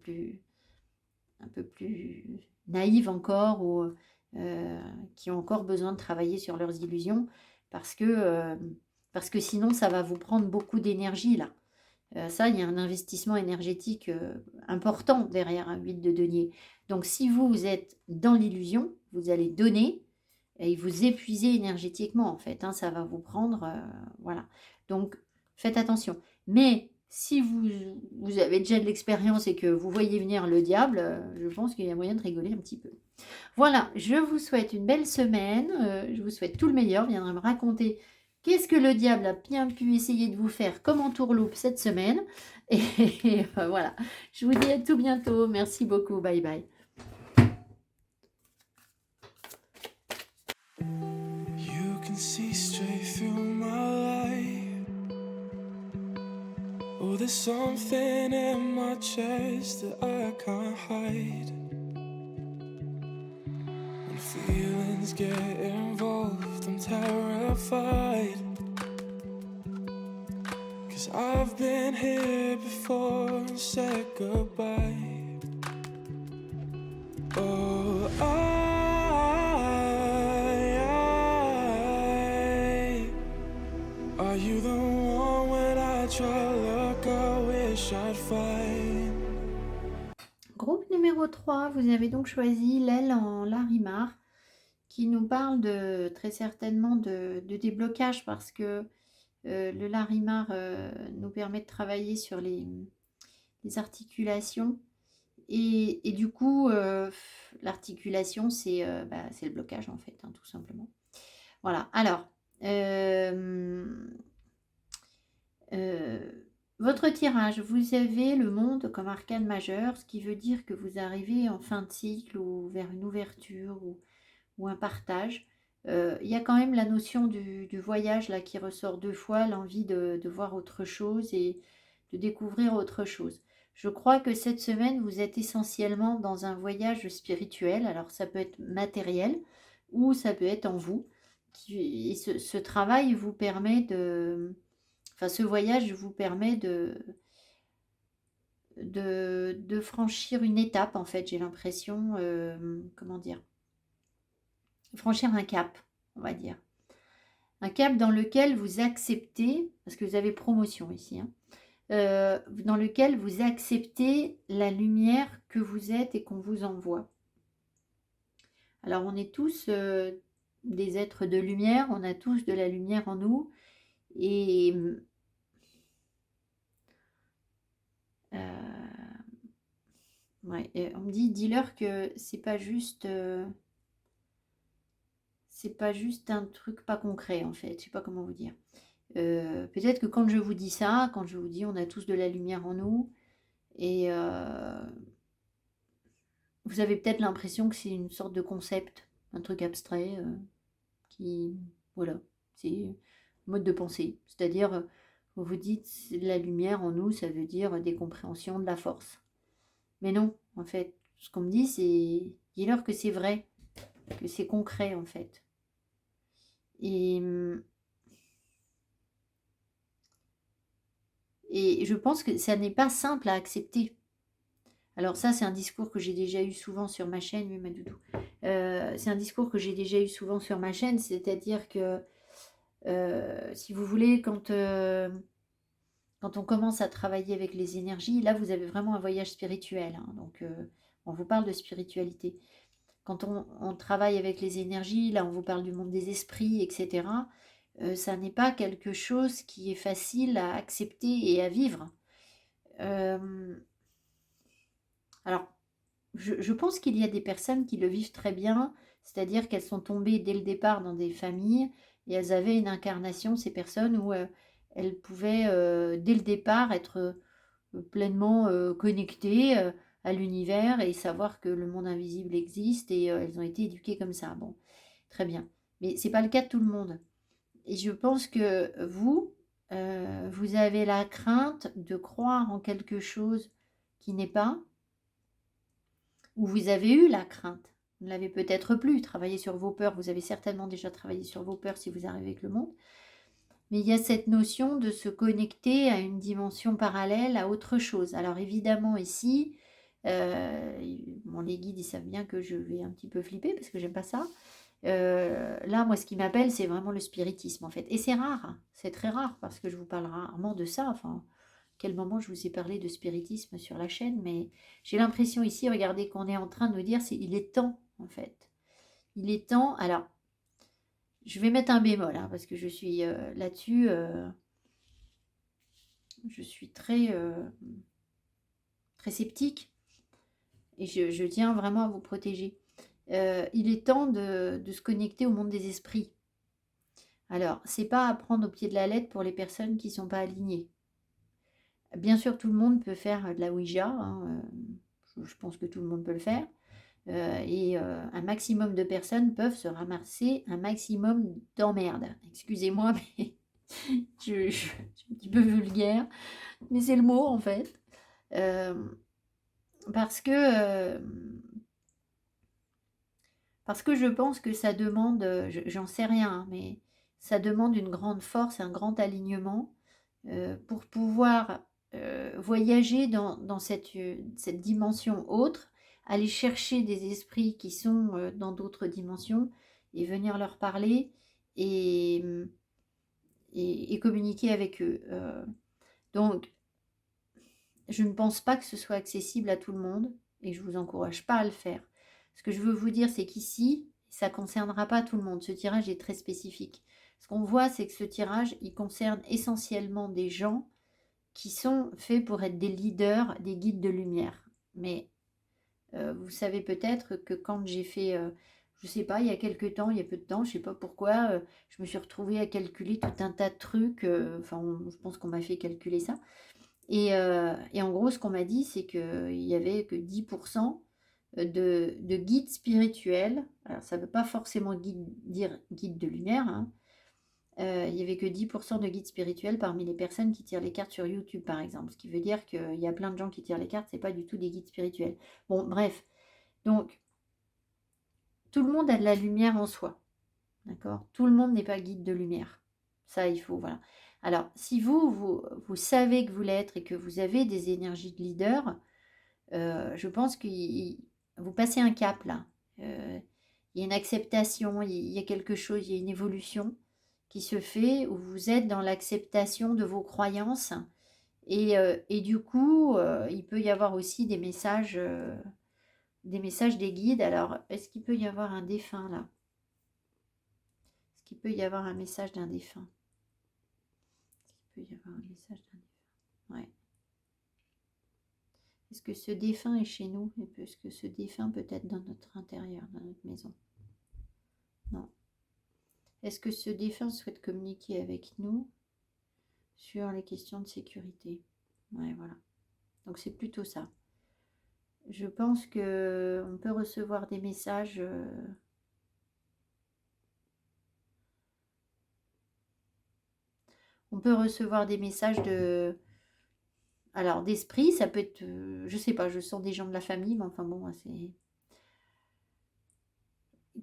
plus naïves encore ou qui ont encore besoin de travailler sur leurs illusions parce que sinon ça va vous prendre beaucoup d'énergie là. Ça, il y a un investissement énergétique important derrière un 8 de denier. Donc, si vous êtes dans l'illusion, vous allez donner et vous épuiser énergétiquement, en fait, hein, ça va vous prendre... voilà. Donc, faites attention. Mais si vous avez déjà de l'expérience et que vous voyez venir le diable, je pense qu'il y a moyen de rigoler un petit peu. Voilà, je vous souhaite une belle semaine. Je vous souhaite tout le meilleur. Viendrez me raconter qu'est-ce que le diable a bien pu essayer de vous faire comme entourloupe cette semaine. Et voilà, je vous dis à tout bientôt. Merci beaucoup. Bye bye. You can see straight through my life. Oh, there's something in my chest that I can't hide. And feelings feelings get involved, I'm terrified. 'Cause I've been here before and said goodbye. Oh, are you the one when I try to look, I wish I'd find. Groupe numéro 3, vous avez donc choisi l'aile en Larimar, qui nous parle très certainement de déblocage, parce que le Larimar nous permet de travailler sur les articulations. Et du coup, l'articulation, c'est le blocage, en fait, hein, tout simplement. Voilà. Alors, votre tirage, vous avez le monde comme arcane majeur, ce qui veut dire que vous arrivez en fin de cycle ou vers une ouverture ou un partage. Il y a quand même la notion du voyage là qui ressort 2 fois, l'envie de voir autre chose et de découvrir autre chose. Je crois que cette semaine, vous êtes essentiellement dans un voyage spirituel. Alors ça peut être matériel ou ça peut être en vous. Et ce travail vous permet de... Enfin, ce voyage vous permet de franchir une étape, en fait, j'ai l'impression, comment dire, franchir un cap, on va dire. Un cap dans lequel vous acceptez, parce que vous avez promotion ici, hein, dans lequel vous acceptez la lumière que vous êtes et qu'on vous envoie. Alors, on est tous des êtres de lumière, on a tous de la lumière en nous, et ouais, on me dit, dis-leur que c'est pas juste un truc pas concret, en fait, je sais pas comment vous dire. Peut-être que quand je vous dis ça, quand je vous dis on a tous de la lumière en nous, et vous avez peut-être l'impression que c'est une sorte de concept, un truc abstrait, qui, voilà, c'est un mode de pensée. C'est-à-dire, vous vous dites la lumière en nous, ça veut dire des compréhensions, de la force. Mais non, en fait, ce qu'on me dit, c'est, dis-leur que c'est vrai, que c'est concret, en fait. Et je pense que ça n'est pas simple à accepter. Alors ça, c'est un discours que j'ai déjà eu souvent sur ma chaîne, oui, Madoudou. C'est un discours que j'ai déjà eu souvent sur ma chaîne, c'est-à-dire que, si vous voulez, quand on commence à travailler avec les énergies, là, vous avez vraiment un voyage spirituel, hein, donc on vous parle de spiritualité. Quand on travaille avec les énergies, là, on vous parle du monde des esprits, etc. Ça n'est pas quelque chose qui est facile à accepter et à vivre. Alors, je pense qu'il y a des personnes qui le vivent très bien, c'est-à-dire qu'elles sont tombées dès le départ dans des familles et elles avaient une incarnation, ces personnes, où elles pouvaient, dès le départ, être pleinement connectées à l'univers et savoir que le monde invisible existe, et elles ont été éduquées comme ça. Bon, très bien. Mais ce n'est pas le cas de tout le monde. Et je pense que vous, vous avez la crainte de croire en quelque chose qui n'est pas, ou vous avez eu la crainte. Vous ne l'avez peut-être plus. Travaillez sur vos peurs. Vous avez certainement déjà travaillé sur vos peurs si vous arrivez avec le monde. Mais il y a cette notion de se connecter à une dimension parallèle, à autre chose. Alors évidemment ici, les guides, ils savent bien que je vais un petit peu flipper parce que j'aime pas ça. Là, moi, ce qui m'appelle, c'est vraiment le spiritisme, en fait. Et c'est rare, hein. C'est très rare parce que je vous parle rarement de ça. Enfin, quel moment je vous ai parlé de spiritisme sur la chaîne, mais j'ai l'impression ici, regardez, qu'on est en train de nous dire, il est temps, en fait. Il est temps. Alors, je vais mettre un bémol, hein, parce que je suis là-dessus, je suis très sceptique, et je tiens vraiment à vous protéger. Il est temps de se connecter au monde des esprits. Alors, c'est pas à prendre au pied de la lettre pour les personnes qui ne sont pas alignées. Bien sûr, tout le monde peut faire de la Ouija, hein, je pense que tout le monde peut le faire. Et un maximum de personnes peuvent se ramasser un maximum d'emmerdes. Excusez-moi, mais je suis un petit peu vulgaire, mais c'est le mot en fait. Parce que Parce que je pense que ça demande, j'en sais rien, hein, mais ça demande une grande force, un grand alignement, pour pouvoir, voyager dans cette dimension autre, aller chercher des esprits qui sont, dans d'autres dimensions et venir leur parler et et communiquer avec eux, donc je ne pense pas que ce soit accessible à tout le monde et je vous encourage pas à le faire. Ce que je veux vous dire, c'est qu'ici, ça concernera pas tout le monde. Ce tirage est très spécifique. Ce qu'on voit, c'est que ce tirage, il concerne essentiellement des gens qui sont faits pour être des leaders, des guides de lumière. Mais vous savez peut-être que quand j'ai fait, je sais pas, il y a quelque temps, il y a peu de temps, je sais pas pourquoi, je me suis retrouvée à calculer tout un tas de trucs, enfin, je pense qu'on m'a fait calculer ça. Et en gros, ce qu'on m'a dit, c'est qu'il y avait que 10% de guides spirituels. Alors, ça ne veut pas forcément dire guide de lumière, hein. Il y avait que 10% de guides spirituels parmi les personnes qui tirent les cartes sur YouTube, par exemple. Ce qui veut dire qu'il y a plein de gens qui tirent les cartes, c'est pas du tout des guides spirituels. Bon, bref. Donc, tout le monde a de la lumière en soi. D'accord? Tout le monde n'est pas guide de lumière. Ça, il faut, voilà. Alors, si vous savez que vous l'êtes et que vous avez des énergies de leader, je pense que vous passez un cap là. Il y a une acceptation, il y a quelque chose, il y a une évolution qui se fait où vous êtes dans l'acceptation de vos croyances. Et du coup, il peut y avoir aussi des messages des guides. Alors, est-ce qu'il peut y avoir un défunt là? Est-ce qu'il peut y avoir un message d'un défunt? Est-ce qu'il peut y avoir un message d'un défunt? Ouais. Est-ce que ce défunt est chez nous? Et est-ce que ce défunt peut être dans notre intérieur, dans notre maison? Non. Est-ce que ce défunt souhaite communiquer avec nous sur les questions de sécurité? Ouais, voilà. Donc c'est plutôt ça. Je pense que on peut recevoir des messages. On peut recevoir des messages de. Alors d'esprit, ça peut être. Je sais pas, je sens des gens de la famille, mais enfin bon, c'est.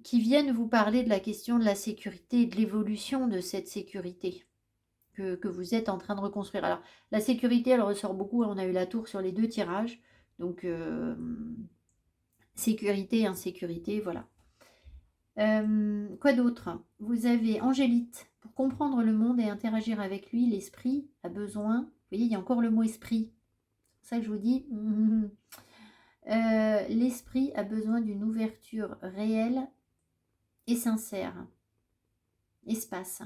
Qui viennent vous parler de la question de la sécurité et de l'évolution de cette sécurité que vous êtes en train de reconstruire. Alors, la sécurité, elle ressort beaucoup. On a eu la tour sur les 2 tirages. Donc, sécurité, insécurité, voilà. Quoi d'autre? Vous avez Angélite. Pour comprendre le monde et interagir avec lui, l'esprit a besoin. Vous voyez, il y a encore le mot esprit. C'est pour ça que je vous dis. L'esprit a besoin d'une ouverture réelle et sincère. Espace.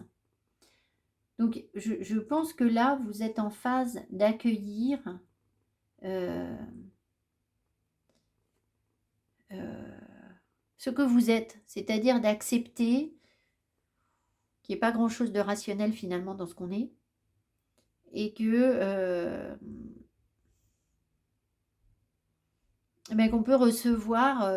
Donc, je pense que là, vous êtes en phase d'accueillir ce que vous êtes, c'est-à-dire d'accepter qu'il n'y ait pas grand-chose de rationnel finalement dans ce qu'on est, et que qu'on peut recevoir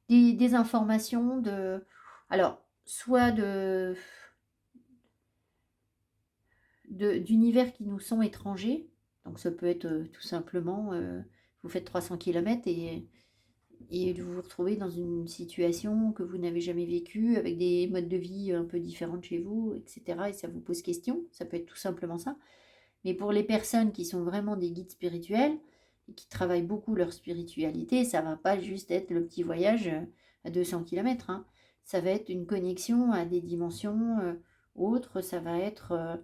des informations de, alors, soit d'univers qui nous sont étrangers. Donc ça peut être tout simplement, vous faites 300 km et vous vous retrouvez dans une situation que vous n'avez jamais vécue, avec des modes de vie un peu différents de chez vous, etc. Et ça vous pose question, ça peut être tout simplement ça. Mais pour les personnes qui sont vraiment des guides spirituels, et qui travaillent beaucoup leur spiritualité, ça va pas juste être le petit voyage à 200 km, hein. Ça va être une connexion à des dimensions autres, ça va être...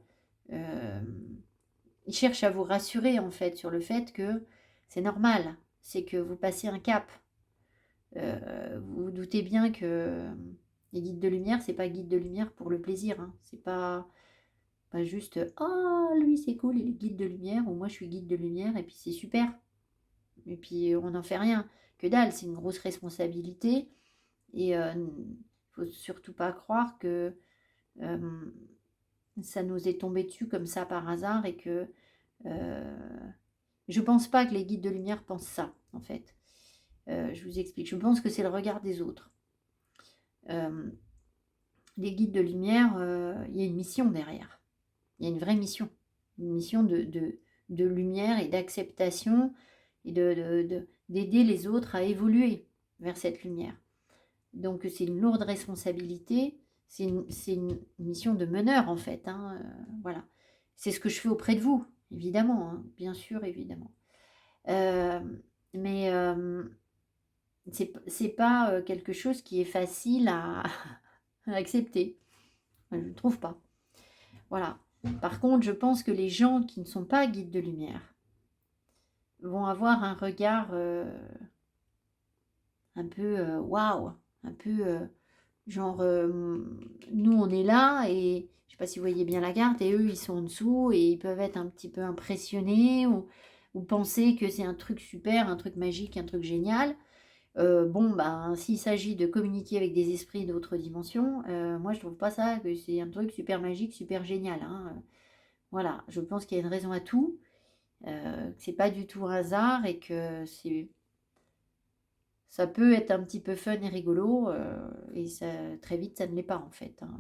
ils cherchent à vous rassurer en fait sur le fait que c'est normal, c'est que vous passez un cap. Vous vous doutez bien que les guides de lumière, c'est pas guide de lumière pour le plaisir, hein. C'est pas juste ah lui c'est cool, il est guide de lumière ou moi je suis guide de lumière et puis c'est super. Et puis on n'en fait rien. Que dalle, c'est une grosse responsabilité et faut surtout pas croire que ça nous est tombé dessus comme ça par hasard et que je pense pas que les guides de lumière pensent ça en fait. Je vous explique. Je pense que c'est le regard des autres. Les guides de lumière, il y a une mission derrière. Il y a une vraie mission. Une mission de lumière et d'acceptation et d'aider les autres à évoluer vers cette lumière. Donc c'est une lourde responsabilité, c'est une mission de meneur en fait, hein, voilà. C'est ce que je fais auprès de vous, évidemment, hein, bien sûr, évidemment. Mais c'est pas quelque chose qui est facile à, à accepter. Je ne trouve pas. Voilà. Par contre, je pense que les gens qui ne sont pas guides de lumière vont avoir un regard un peu waouh, un peu genre nous on est là et je sais pas si vous voyez bien la carte et eux ils sont en dessous et ils peuvent être un petit peu impressionnés ou penser que c'est un truc super, un truc magique, un truc génial. Bon, ben, s'il s'agit de communiquer avec des esprits d'autres dimensions, moi je trouve pas ça que c'est un truc super magique, super génial, hein. Voilà, je pense qu'il y a une raison à tout, que c'est pas du tout un hasard et que ça peut être un petit peu fun et rigolo, et ça, très vite ça ne l'est pas en fait, hein.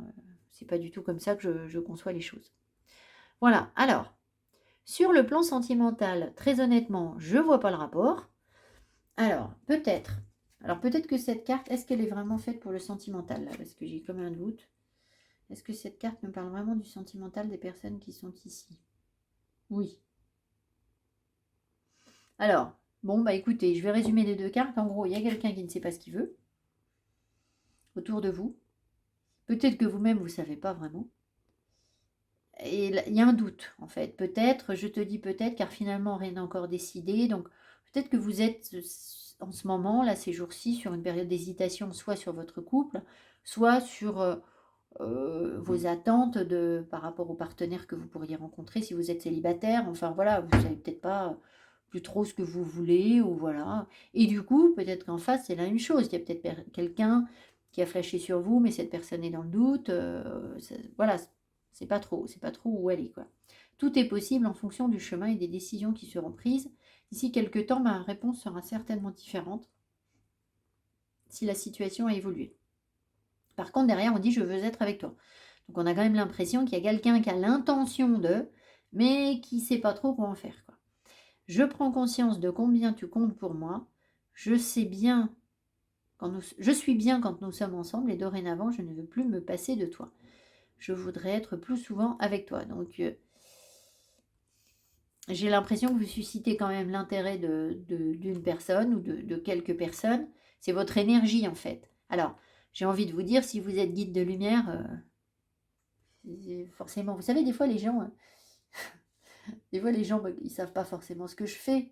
C'est pas du tout comme ça que je conçois les choses. Voilà, alors, sur le plan sentimental, très honnêtement, je vois pas le rapport. Alors, peut-être que cette carte, est-ce qu'elle est vraiment faite pour le sentimental là? Parce que j'ai comme un doute. Est-ce que cette carte me parle vraiment du sentimental des personnes qui sont ici? Oui. Alors, bon, bah écoutez, je vais résumer les deux cartes. En gros, il y a quelqu'un qui ne sait pas ce qu'il veut autour de vous. Peut-être que vous-même, vous ne savez pas vraiment. Et il y a un doute, en fait. Peut-être, je te dis peut-être, car finalement, rien n'est encore décidé. Donc, peut-être que vous êtes en ce moment, là, ces jours-ci, sur une période d'hésitation, soit sur votre couple, soit sur vos attentes par rapport au partenaire que vous pourriez rencontrer si vous êtes célibataire. Enfin, voilà, vous ne savez peut-être pas plus trop ce que vous voulez, ou voilà. Et du coup, peut-être qu'en face, c'est la même chose. Il y a peut-être quelqu'un qui a flashé sur vous, mais cette personne est dans le doute. Voilà, c'est pas trop où elle est, quoi. Tout est possible en fonction du chemin et des décisions qui seront prises. D'ici quelques temps, ma réponse sera certainement différente si la situation a évolué. Par contre, derrière, on dit « je veux être avec toi ». Donc, on a quand même l'impression qu'il y a quelqu'un qui a l'intention de, mais qui ne sait pas trop quoi en faire, quoi. Je prends conscience de combien tu comptes pour moi. Je suis bien quand nous sommes ensemble et dorénavant, je ne veux plus me passer de toi. Je voudrais être plus souvent avec toi. Donc, j'ai l'impression que vous suscitez quand même l'intérêt d'une personne ou de quelques personnes. C'est votre énergie, en fait. Alors, j'ai envie de vous dire, si vous êtes guide de lumière, forcément, vous savez, des fois, les gens, ils savent pas forcément ce que je fais.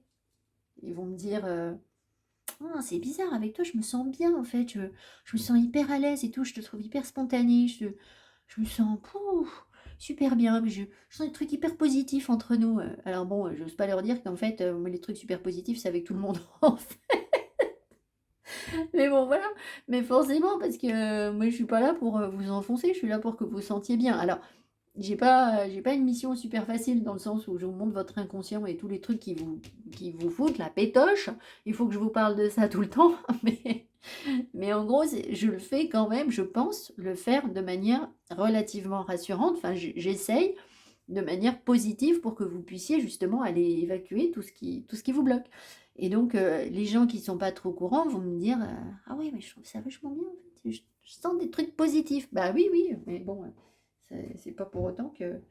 Ils vont me dire, ah, c'est bizarre, avec toi, je me sens bien, en fait. Je me sens hyper à l'aise et tout. Je te trouve hyper spontanée. Je me sens super bien. Je sens des trucs hyper positifs entre nous. Alors bon, j'ose pas leur dire qu'en fait, les trucs super positifs, c'est avec tout le monde, en fait. Mais bon, voilà. Mais forcément, parce que moi, je suis pas là pour vous enfoncer. Je suis là pour que vous vous sentiez bien. Alors, j'ai pas une mission super facile dans le sens où je vous montre votre inconscient et tous les trucs qui vous foutent la pétoche. Il faut que je vous parle de ça tout le temps. Mais en gros, je le fais quand même, je pense le faire de manière relativement rassurante. Enfin, j'essaye de manière positive pour que vous puissiez justement aller évacuer tout ce qui vous bloque. Et donc, les gens qui ne sont pas trop au courant vont me dire ah oui, mais je trouve ça vachement bien. En fait. Je sens des trucs positifs. Bah oui, mais bon, c'est pas pour autant que.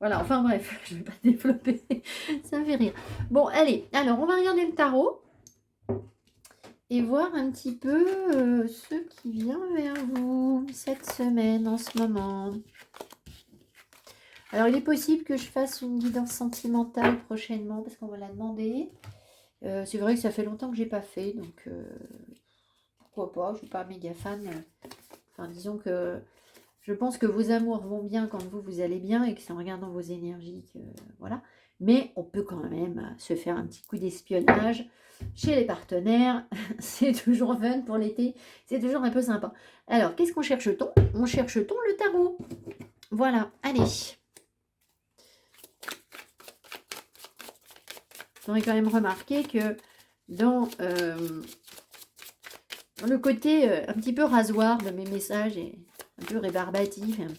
Voilà, enfin bref, je ne vais pas développer. Ça me fait rire. Bon, allez, alors on va regarder le tarot et voir un petit peu ce qui vient vers vous cette semaine, en ce moment. Alors, il est possible que je fasse une guidance sentimentale prochainement, parce qu'on va la demander. C'est vrai que ça fait longtemps que j'ai pas fait, donc pourquoi pas, je suis pas méga fan. Enfin, disons que je pense que vos amours vont bien quand vous allez bien, et que c'est en regardant vos énergies que, voilà. Mais on peut quand même se faire un petit coup d'espionnage chez les partenaires. C'est toujours fun pour l'été, c'est toujours un peu sympa. Alors, qu'est-ce qu'on cherche-t-on? On cherche-t-on le tarot? Voilà, allez. Vous aurez quand même remarqué que dans le côté un petit peu rasoir de mes messages et un peu rébarbatif et un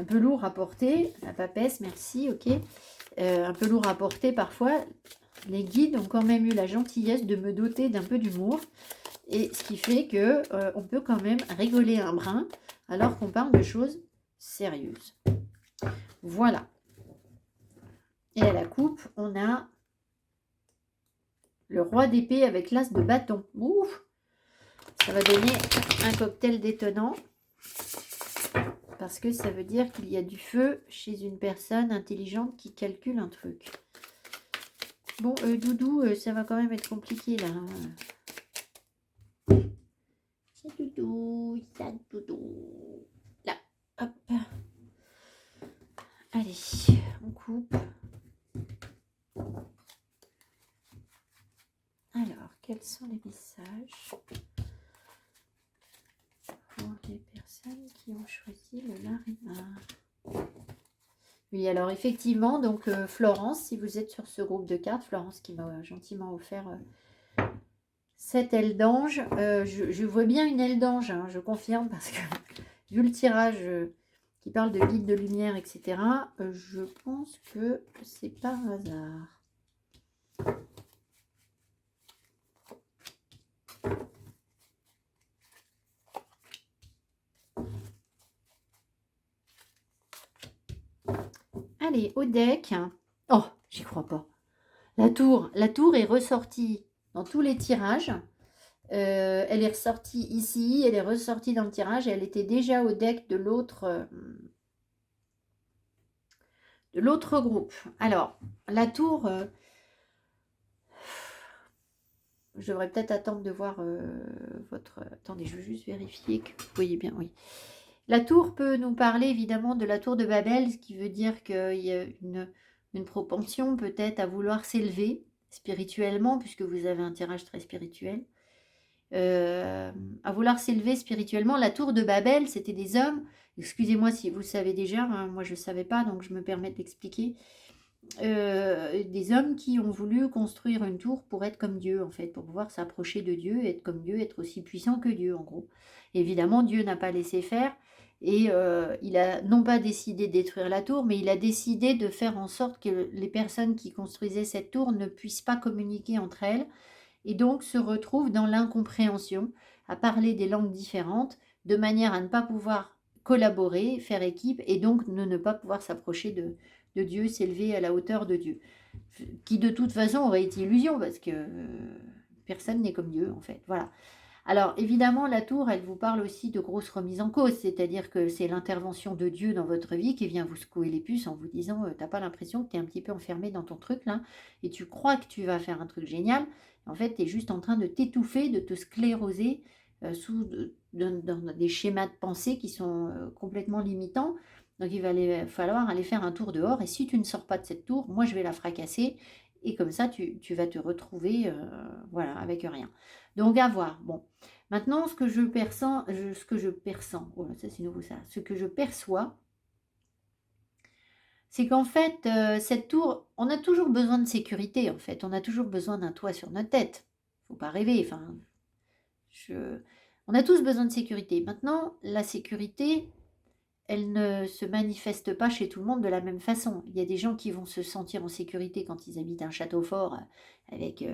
peu lourd à porter, la papesse, merci, ok, un peu lourd à porter parfois, Les guides ont quand même eu la gentillesse de me doter d'un peu d'humour. Et ce qui fait que on peut quand même rigoler un brin alors qu'on parle de choses sérieuses. Voilà. Et à la coupe, on a le roi d'épée avec l'as de bâton. Ouf! Ça va donner un cocktail détonnant. Parce que ça veut dire qu'il y a du feu chez une personne intelligente qui calcule un truc. Bon, Doudou, ça va quand même être compliqué là. C'est Doudou, ça Doudou. Là, hop. Allez, on coupe. Alors, quels sont les messages pour les personnes qui ont choisi le Larimar? Oui, alors effectivement, donc Florence, si vous êtes sur ce groupe de cartes, Florence qui m'a gentiment offert cette aile d'ange, je vois bien une aile d'ange, hein, je confirme, parce que vu le tirage qui parle de guide de lumière, etc., je pense que c'est pas un hasard. Allez, au deck. Oh, j'y crois pas. La tour est ressortie dans tous les tirages. Elle est ressortie ici, elle est ressortie dans le tirage et elle était déjà au deck de l'autre groupe. Alors, la tour, je devrais peut-être attendre de voir votre... Attendez, je veux juste vérifier que vous voyez bien, oui. La tour peut nous parler évidemment de la tour de Babel, ce qui veut dire qu'il y a une propension peut-être à vouloir s'élever spirituellement, puisque vous avez un tirage très spirituel. À vouloir s'élever spirituellement. La tour de Babel, c'était des hommes, excusez-moi si vous le savez déjà, hein, moi je ne savais pas, donc je me permets d'expliquer, des hommes qui ont voulu construire une tour pour être comme Dieu, en fait, pour pouvoir s'approcher de Dieu, être comme Dieu, être aussi puissant que Dieu, en gros. Évidemment, Dieu n'a pas laissé faire, et il a non pas décidé de détruire la tour, mais il a décidé de faire en sorte que les personnes qui construisaient cette tour ne puissent pas communiquer entre elles, et donc se retrouvent dans l'incompréhension, à parler des langues différentes, de manière à ne pas pouvoir collaborer, faire équipe, et donc ne pas pouvoir s'approcher de Dieu, s'élever à la hauteur de Dieu. Qui de toute façon aurait été illusion, parce que personne n'est comme Dieu, en fait. Voilà. Alors, évidemment, la tour, elle vous parle aussi de grosses remises en cause, c'est-à-dire que c'est l'intervention de Dieu dans votre vie qui vient vous secouer les puces en vous disant t'as pas l'impression que tu es un petit peu enfermé dans ton truc, là, et tu crois que tu vas faire un truc génial. En fait, tu es juste en train de t'étouffer, de te scléroser dans des schémas de pensée qui sont complètement limitants. Donc, il va falloir aller faire un tour dehors, et si tu ne sors pas de cette tour, moi, je vais la fracasser, et comme ça, tu vas te retrouver voilà, avec rien. Donc, à voir. Bon. Maintenant, ce que je perçois, oh, ça c'est nouveau ça, ce que je perçois, c'est qu'en fait, cette tour, on a toujours besoin de sécurité, en fait. On a toujours besoin d'un toit sur notre tête. Faut pas rêver, enfin, on a tous besoin de sécurité. Maintenant, la sécurité, elle ne se manifeste pas chez tout le monde de la même façon. Il y a des gens qui vont se sentir en sécurité quand ils habitent un château fort avec,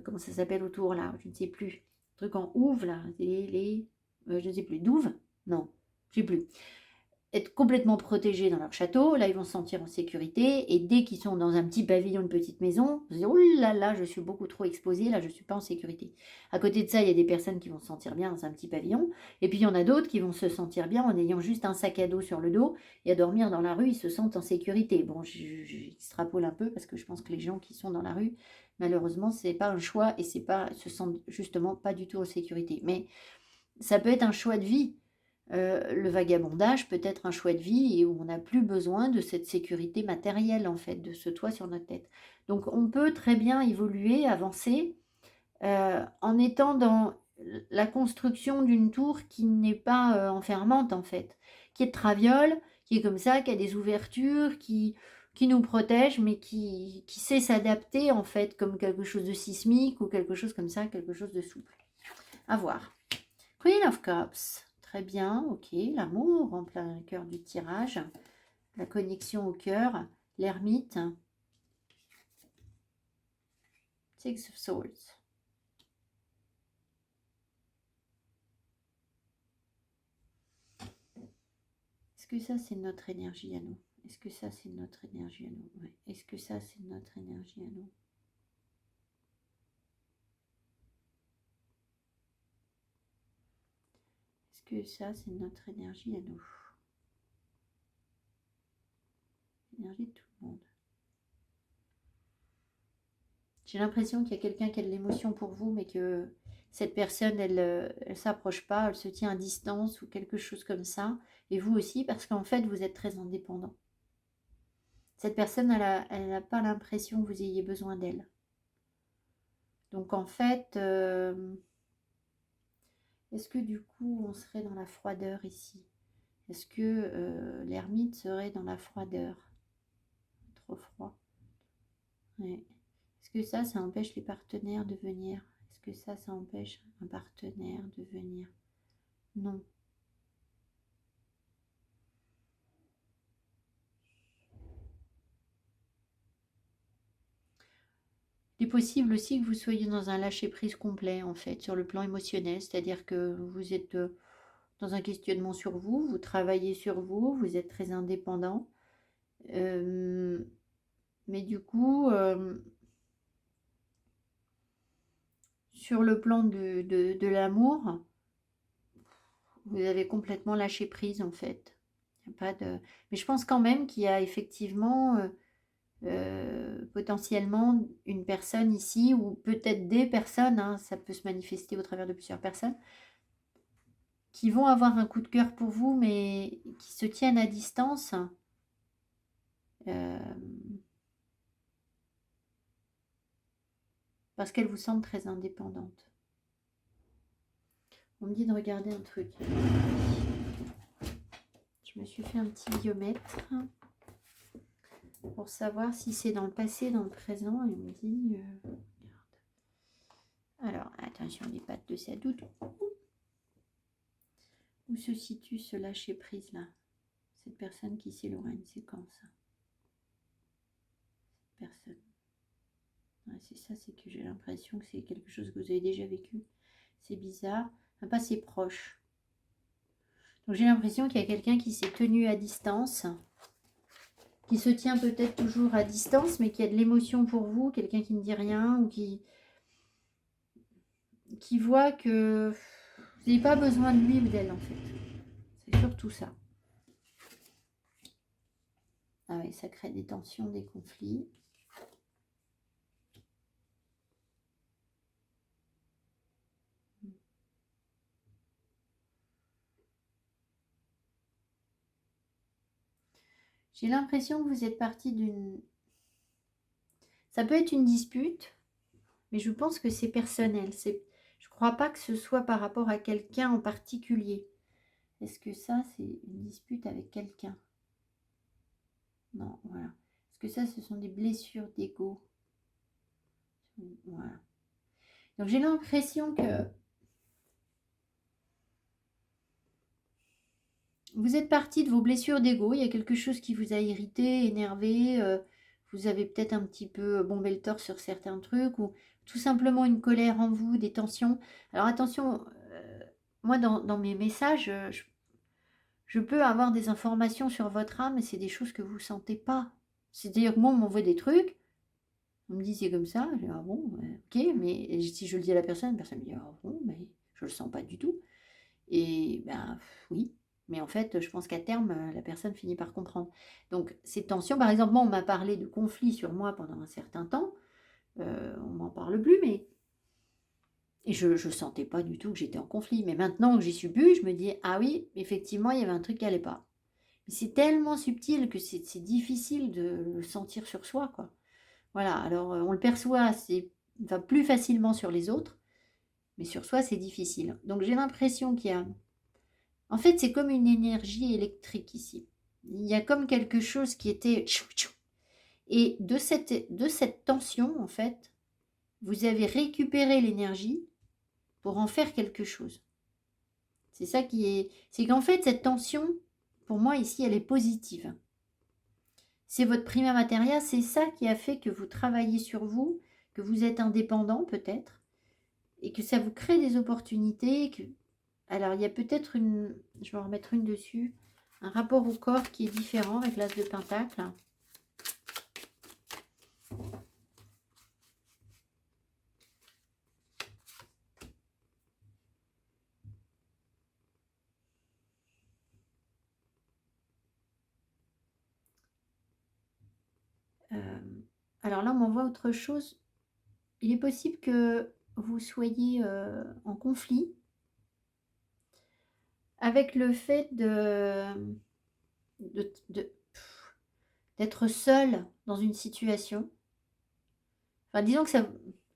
comment ça s'appelle autour là, je ne sais plus. Truc en houve là, je ne sais plus, douve. Non, je ne sais plus. Être complètement protégés dans leur château, là ils vont se sentir en sécurité, et dès qu'ils sont dans un petit pavillon, une petite maison, ils se disent oh là là, je suis beaucoup trop exposé, là je ne suis pas en sécurité. À côté de ça, il y a des personnes qui vont se sentir bien dans un petit pavillon, et puis il y en a d'autres qui vont se sentir bien en ayant juste un sac à dos sur le dos, et à dormir dans la rue, ils se sentent en sécurité. Bon, j'extrapole un peu parce que je pense que les gens qui sont dans la rue, malheureusement, c'est pas un choix, et se sentent justement pas du tout en sécurité. Mais ça peut être un choix de vie. Le vagabondage peut être un choix de vie et où on n'a plus besoin de cette sécurité matérielle, en fait, de ce toit sur notre tête. Donc on peut très bien évoluer, avancer, en étant dans la construction d'une tour qui n'est pas enfermante, en fait, qui est de traviole, qui est comme ça, qui a des ouvertures, qui nous protège, mais qui sait s'adapter, en fait, comme quelque chose de sismique ou quelque chose comme ça, quelque chose de souple. À voir. Queen of Cups. Très bien, ok. L'amour en plein cœur du tirage. La connexion au cœur. L'ermite. Six of Swords. Est-ce que ça, c'est notre énergie à nous? Est-ce que ça, c'est notre énergie à nous? Ouais. Est-ce que ça, c'est notre énergie à nous? Est-ce que ça, c'est notre énergie à nous? L'énergie de tout le monde. J'ai l'impression qu'il y a quelqu'un qui a de l'émotion pour vous, mais que cette personne, elle ne s'approche pas, elle se tient à distance ou quelque chose comme ça. Et vous aussi, parce qu'en fait, vous êtes très indépendant. Cette personne, elle n'a pas l'impression que vous ayez besoin d'elle. Donc en fait, est-ce que du coup, on serait dans la froideur ici? Est-ce que l'ermite serait dans la froideur? Trop froid. Ouais. Est-ce que ça empêche les partenaires de venir? Est-ce que ça empêche un partenaire de venir? Non. Il est possible aussi que vous soyez dans un lâcher-prise complet, en fait, sur le plan émotionnel, c'est-à-dire que vous êtes dans un questionnement sur vous, vous travaillez sur vous, vous êtes très indépendant. Mais du coup, sur le plan de l'amour, vous avez complètement lâché prise, en fait. Il y a pas de... Mais je pense quand même qu'il y a effectivement... potentiellement une personne ici, ou peut-être des personnes, hein, ça peut se manifester au travers de plusieurs personnes, qui vont avoir un coup de cœur pour vous, mais qui se tiennent à distance. Parce qu'elles vous semblent très indépendantes. On me dit de regarder un truc. Je me suis fait un petit biomètre pour savoir si c'est dans le passé, dans le présent, et on me dit... Alors, attention, les pattes de sa doute. Où se situe ce lâcher-prise là? Cette personne qui s'éloigne, c'est quand ça? Cette personne. Ouais, c'est ça, c'est que j'ai l'impression que c'est quelque chose que vous avez déjà vécu. C'est bizarre. Un passé proche. Donc j'ai l'impression qu'il y a quelqu'un qui s'est tenu à distance, qui se tient peut-être toujours à distance, mais qui a de l'émotion pour vous, quelqu'un qui ne dit rien, ou qui voit que vous n'avez pas besoin de lui ou d'elle, en fait. C'est surtout ça. Ah oui, ça crée des tensions, des conflits. J'ai l'impression que vous êtes parti d'une... Ça peut être une dispute, mais je pense que c'est personnel. Je ne crois pas que ce soit par rapport à quelqu'un en particulier. Est-ce que ça, c'est une dispute avec quelqu'un? Non, voilà. Est-ce que ça, ce sont des blessures d'ego? Voilà. Donc j'ai l'impression que vous êtes parti de vos blessures d'ego. Il y a quelque chose qui vous a irrité, énervé. Vous avez peut-être un petit peu bombé le torse sur certains trucs, ou tout simplement une colère en vous, des tensions. Alors attention, moi dans mes messages, je peux avoir des informations sur votre âme, mais c'est des choses que vous ne sentez pas. C'est-à-dire que moi, on m'envoie des trucs, on me dit c'est comme ça, je dis ah bon, ok, mais si je le dis à la personne me dit ah bon, mais je le sens pas du tout. Et ben oui, mais en fait, je pense qu'à terme, la personne finit par comprendre. Donc ces tensions, par exemple, moi, on m'a parlé de conflits sur moi pendant un certain temps, on m'en parle plus, mais... Et je ne sentais pas du tout que j'étais en conflit. Mais maintenant que j'y suis bu, je me dis, ah oui, effectivement, il y avait un truc qui n'allait pas. Mais c'est tellement subtil que c'est difficile de le sentir sur soi, quoi. Voilà, alors on le perçoit plus facilement sur les autres, mais sur soi, c'est difficile. Donc j'ai l'impression qu'il y a... En fait, c'est comme une énergie électrique ici. Il y a comme quelque chose qui était... Et de cette tension, en fait, vous avez récupéré l'énergie pour en faire quelque chose. C'est ça qui est... C'est qu'en fait, cette tension, pour moi, ici, elle est positive. C'est votre prima materia, c'est ça qui a fait que vous travaillez sur vous, que vous êtes indépendant peut-être, et que ça vous crée des opportunités. Alors, il y a peut-être une... Je vais en remettre une dessus. Un rapport au corps qui est différent avec l'As de Pentacle. Alors là, on m'envoie autre chose. Il est possible que vous soyez en conflit avec le fait d'être seul dans une situation. Enfin, disons que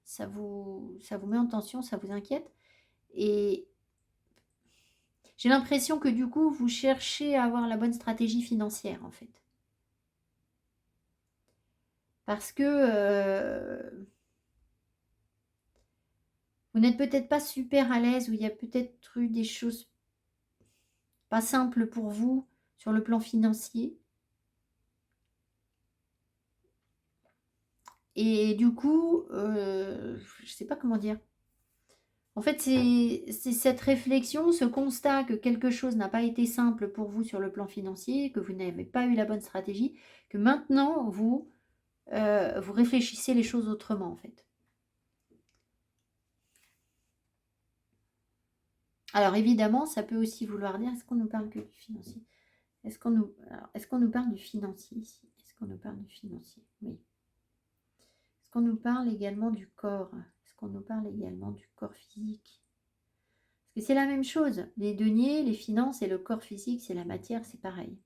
ça vous met en tension, ça vous inquiète. Et j'ai l'impression que du coup, vous cherchez à avoir la bonne stratégie financière, en fait. Parce que vous n'êtes peut-être pas super à l'aise, ou il y a peut-être eu des choses pas simples pour vous sur le plan financier. Et du coup, je ne sais pas comment dire. En fait, c'est cette réflexion, ce constat que quelque chose n'a pas été simple pour vous sur le plan financier, que vous n'avez pas eu la bonne stratégie, que maintenant, vous réfléchissez les choses autrement, en fait. Alors, évidemment, ça peut aussi vouloir dire, est-ce qu'on nous parle que du financier? Est-ce qu'on nous parle du financier ici? Est-ce qu'on nous parle du financier? Oui. Est-ce qu'on nous parle également du corps? Est-ce qu'on nous parle également du corps physique? Parce que c'est la même chose. Les deniers, les finances et le corps physique, c'est la matière, c'est pareil.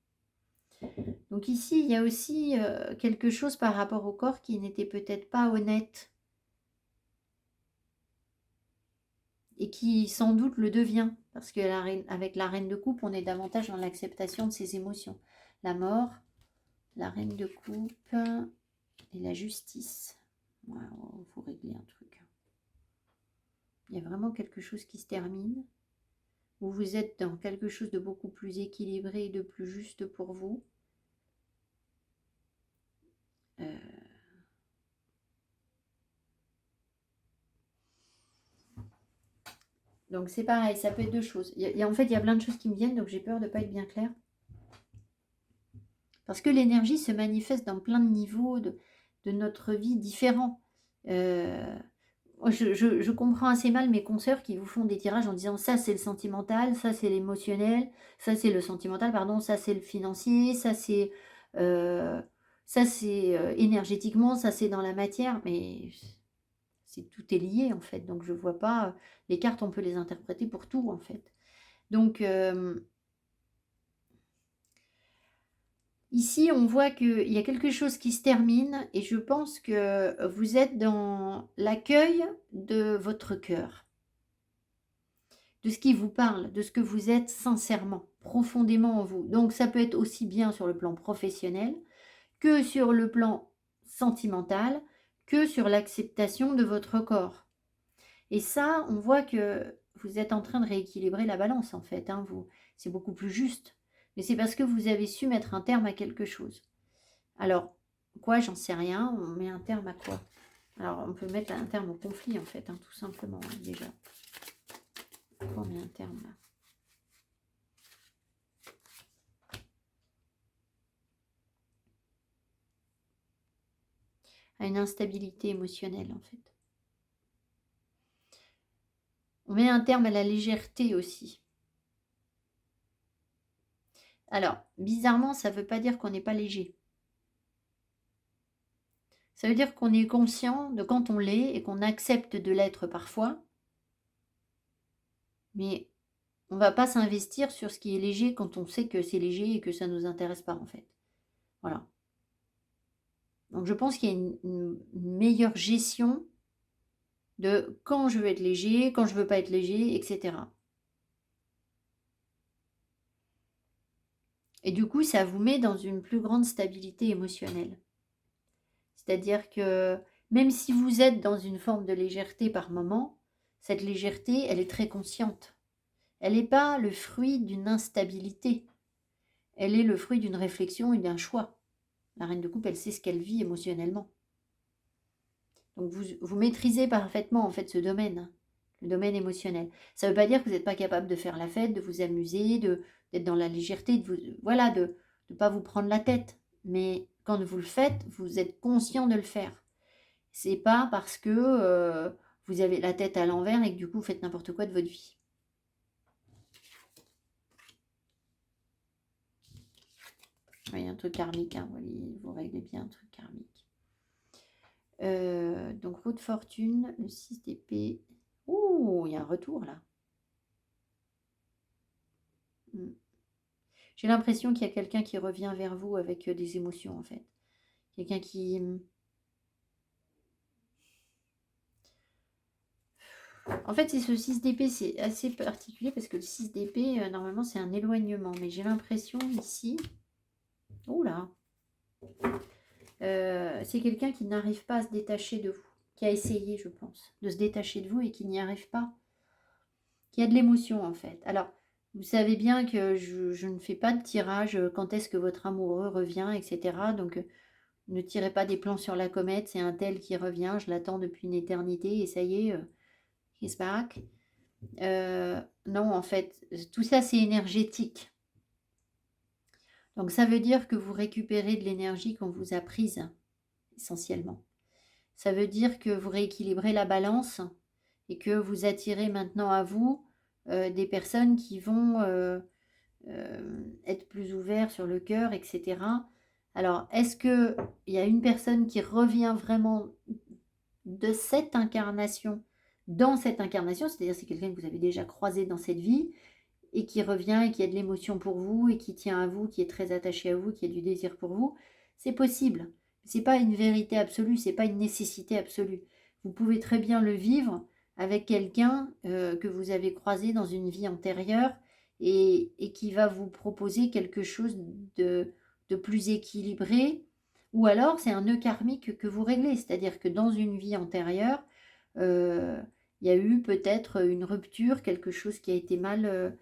Donc ici, il y a aussi quelque chose par rapport au corps qui n'était peut-être pas honnête. Et qui sans doute le devient. Parce que avec la reine de coupe, on est davantage dans l'acceptation de ses émotions. La mort, la reine de coupe et la justice. Ouais, il faut régler un truc. Il y a vraiment quelque chose qui se termine. Où vous êtes dans quelque chose de beaucoup plus équilibré et de plus juste pour vous. Donc c'est pareil, ça peut être deux choses. En fait, il y a plein de choses qui me viennent, donc j'ai peur de ne pas être bien claire. Parce que l'énergie se manifeste dans plein de niveaux de notre vie différents. Je comprends assez mal mes consoeurs qui vous font des tirages en disant ça c'est le sentimental, ça c'est l'émotionnel, ça c'est le sentimental, pardon, ça c'est le financier, ça c'est énergétiquement, ça c'est dans la matière, mais tout est lié en fait. Donc je vois pas, les cartes on peut les interpréter pour tout en fait. Donc ici, on voit qu'il y a quelque chose qui se termine et je pense que vous êtes dans l'accueil de votre cœur, de ce qui vous parle, de ce que vous êtes sincèrement, profondément en vous. Donc ça peut être aussi bien sur le plan professionnel que sur le plan sentimental, que sur l'acceptation de votre corps. Et ça, on voit que vous êtes en train de rééquilibrer la balance en fait. C'est beaucoup plus juste. Mais c'est parce que vous avez su mettre un terme à quelque chose. Alors, quoi, j'en sais rien. On met un terme à quoi? Alors, on peut mettre un terme au conflit, en fait, tout simplement, déjà. Pourquoi on met un terme, là? À une instabilité émotionnelle, en fait. On met un terme à la légèreté aussi. Alors, bizarrement, ça ne veut pas dire qu'on n'est pas léger. Ça veut dire qu'on est conscient de quand on l'est et qu'on accepte de l'être parfois. Mais on ne va pas s'investir sur ce qui est léger quand on sait que c'est léger et que ça ne nous intéresse pas en fait. Voilà. Donc je pense qu'il y a une meilleure gestion de quand je veux être léger, quand je ne veux pas être léger, etc. Et du coup, ça vous met dans une plus grande stabilité émotionnelle. C'est-à-dire que même si vous êtes dans une forme de légèreté par moment, cette légèreté, elle est très consciente. Elle n'est pas le fruit d'une instabilité. Elle est le fruit d'une réflexion et d'un choix. La reine de coupe, elle sait ce qu'elle vit émotionnellement. Donc vous maîtrisez parfaitement en fait ce domaine, le domaine émotionnel. Ça ne veut pas dire que vous n'êtes pas capable de faire la fête, de vous amuser, d'être dans la légèreté, voilà, de ne pas vous prendre la tête. Mais quand vous le faites, vous êtes conscient de le faire. C'est pas parce que vous avez la tête à l'envers et que du coup vous faites n'importe quoi de votre vie. Oui, un truc karmique, hein, vous réglez bien un truc karmique. Donc roue de fortune, le 6 d'épée. Ouh, il y a un retour là. J'ai l'impression qu'il y a quelqu'un qui revient vers vous avec des émotions en fait. Quelqu'un qui... En fait, c'est ce 6 d'épée, c'est assez particulier parce que le 6 d'épée, normalement, c'est un éloignement. Mais j'ai l'impression ici... Oh là, c'est quelqu'un qui n'arrive pas à se détacher de vous, qui a essayé, je pense, de se détacher de vous et qui n'y arrive pas, qui a de l'émotion en fait. Alors, vous savez bien que je ne fais pas de tirage quand est-ce que votre amoureux revient, etc. Donc, ne tirez pas des plans sur la comète, c'est un tel qui revient, je l'attends depuis une éternité et ça y est, he's back. Non, en fait, tout ça c'est énergétique. Donc, ça veut dire que vous récupérez de l'énergie qu'on vous a prise, essentiellement. Ça veut dire que vous rééquilibrez la balance et que vous attirez maintenant à vous des personnes qui vont être plus ouverts sur le cœur, etc. Alors, est-ce qu'il y a une personne qui revient vraiment de cette incarnation, dans cette incarnation, c'est-à-dire c'est quelqu'un que vous avez déjà croisé dans cette vie, et qui revient et qui a de l'émotion pour vous, et qui tient à vous, qui est très attaché à vous, qui a du désir pour vous, c'est possible. C'est pas une vérité absolue, c'est pas une nécessité absolue. Vous pouvez très bien le vivre avec quelqu'un que vous avez croisé dans une vie antérieure et qui va vous proposer quelque chose de plus équilibré, ou alors c'est un nœud karmique que vous réglez, c'est-à-dire que dans une vie antérieure, il y a eu peut-être une rupture, quelque chose qui a été mal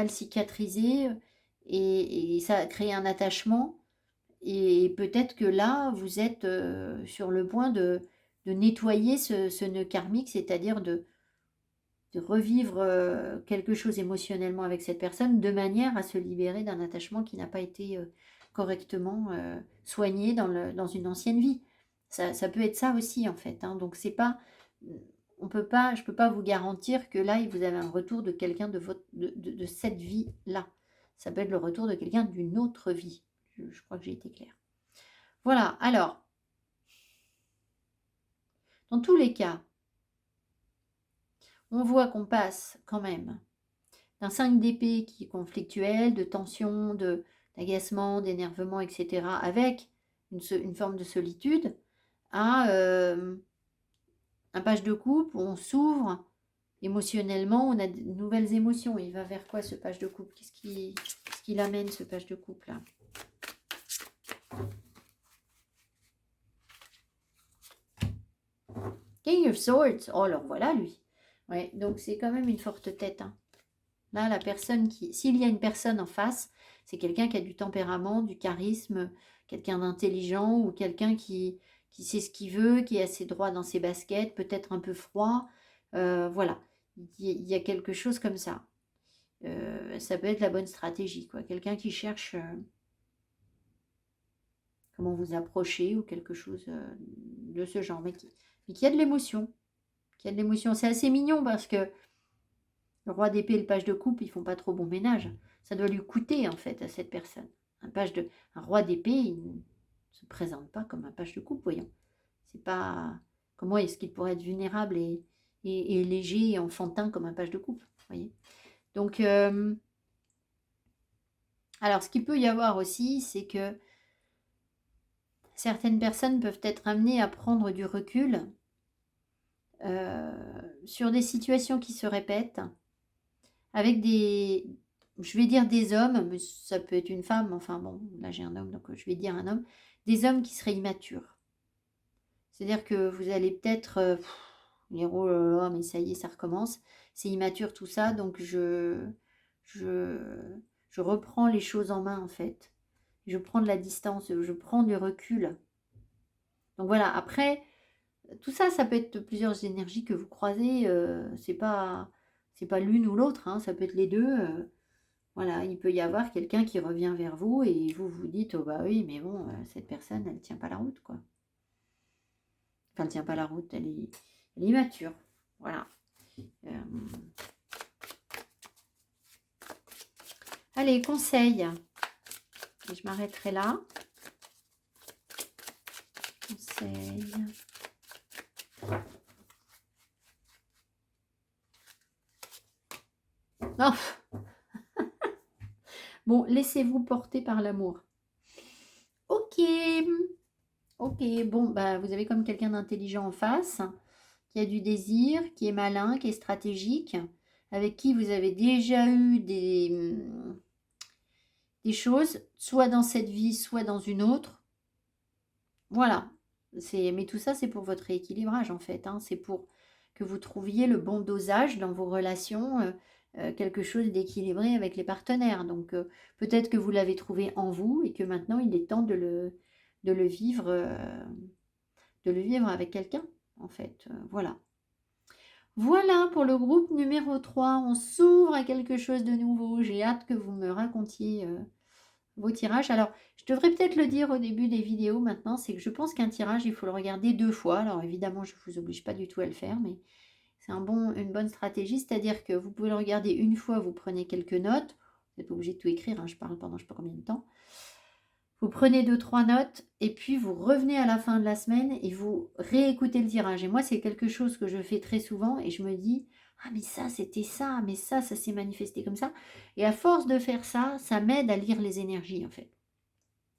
cicatrisé et ça a créé un attachement. Et peut-être que là, vous êtes sur le point de nettoyer ce nœud karmique, c'est-à-dire de revivre quelque chose émotionnellement avec cette personne de manière à se libérer d'un attachement qui n'a pas été correctement soigné dans une ancienne vie. Ça peut être ça aussi en fait, hein. Donc c'est pas, je peux pas vous garantir que là vous avez un retour de quelqu'un de cette vie-là. Ça peut être le retour de quelqu'un d'une autre vie. Je crois que j'ai été claire. Voilà, alors, dans tous les cas, on voit qu'on passe quand même d'un 5 d'épée qui est conflictuel, de tension, d'agacement, d'énervement, etc., avec une forme de solitude, à un page de coupe où on s'ouvre émotionnellement, on a de nouvelles émotions. Il va vers quoi ce page de coupe? Qu'est-ce qui l'amène ce page de coupe là? King of Swords. Oh, alors voilà lui. Ouais, donc c'est quand même une forte tête, hein. Là, la personne s'il y a une personne en face, c'est quelqu'un qui a du tempérament, du charisme, quelqu'un d'intelligent ou quelqu'un qui sait ce qu'il veut, qui est assez droit dans ses baskets, peut-être un peu froid. Voilà, il y a quelque chose comme ça. Ça peut être la bonne stratégie, quoi. Quelqu'un qui cherche comment vous approcher ou quelque chose de ce genre, mais qui a de l'émotion. Qui a de l'émotion. C'est assez mignon parce que le roi d'épée et le page de coupe, ils font pas trop bon ménage. Ça doit lui coûter, en fait, à cette personne. Un roi d'épée, il ne se présente pas comme un page de coupe, voyons. C'est pas... Comment est-ce qu'il pourrait être vulnérable et léger et enfantin comme un page de coupe, voyez. Donc, alors, ce qu'il peut y avoir aussi, c'est que certaines personnes peuvent être amenées à prendre du recul sur des situations qui se répètent, avec je vais dire des hommes, mais ça peut être une femme, enfin bon, là j'ai un homme, donc je vais dire un homme, des hommes qui seraient immatures. C'est-à-dire que vous allez peut-être dire, oh là là, mais ça y est, ça recommence, c'est immature tout ça, donc je reprends les choses en main en fait. Je prends de la distance, je prends du recul Donc voilà, après, tout ça, ça peut être plusieurs énergies que vous croisez, c'est pas l'une ou l'autre, hein, ça peut être les 2. Voilà, il peut y avoir quelqu'un qui revient vers vous et vous vous dites: «Oh bah oui, mais bon, cette personne, elle tient pas la route, quoi». Enfin, elle tient pas la route, elle est immature. Voilà. Hem, allez, conseil. Et je m'arrêterai là. Conseil. Oh! Bon, laissez-vous porter par l'amour. OK. OK, bon, bah, vous avez comme quelqu'un d'intelligent en face, qui a du désir, qui est malin, qui est stratégique, avec qui vous avez déjà eu des choses, soit dans cette vie, soit dans une autre. Voilà. Mais tout ça, c'est pour votre rééquilibrage, en fait, hein. C'est pour que vous trouviez le bon dosage dans vos relations, quelque chose d'équilibré avec les partenaires. Donc, peut-être que vous l'avez trouvé en vous et que maintenant, il est temps de le vivre, avec quelqu'un, en fait. Voilà. Voilà pour le groupe numéro 3. On s'ouvre à quelque chose de nouveau. J'ai hâte que vous me racontiez vos tirages. Alors, je devrais peut-être le dire au début des vidéos maintenant, c'est que je pense qu'un tirage, il faut le regarder 2 fois. Alors évidemment, je ne vous oblige pas du tout à le faire, mais c'est une bonne stratégie. C'est-à-dire que vous pouvez le regarder une fois, vous prenez quelques notes. Vous n'êtes pas obligé de tout écrire, hein, je parle pendant je ne sais pas combien de temps. Vous prenez 2-3 notes et puis vous revenez à la fin de la semaine et vous réécoutez le tirage. Et moi, c'est quelque chose que je fais très souvent et je me dis: «Ah mais ça, c'était ça, mais ça s'est manifesté comme ça». Et à force de faire ça, ça m'aide à lire les énergies, en fait.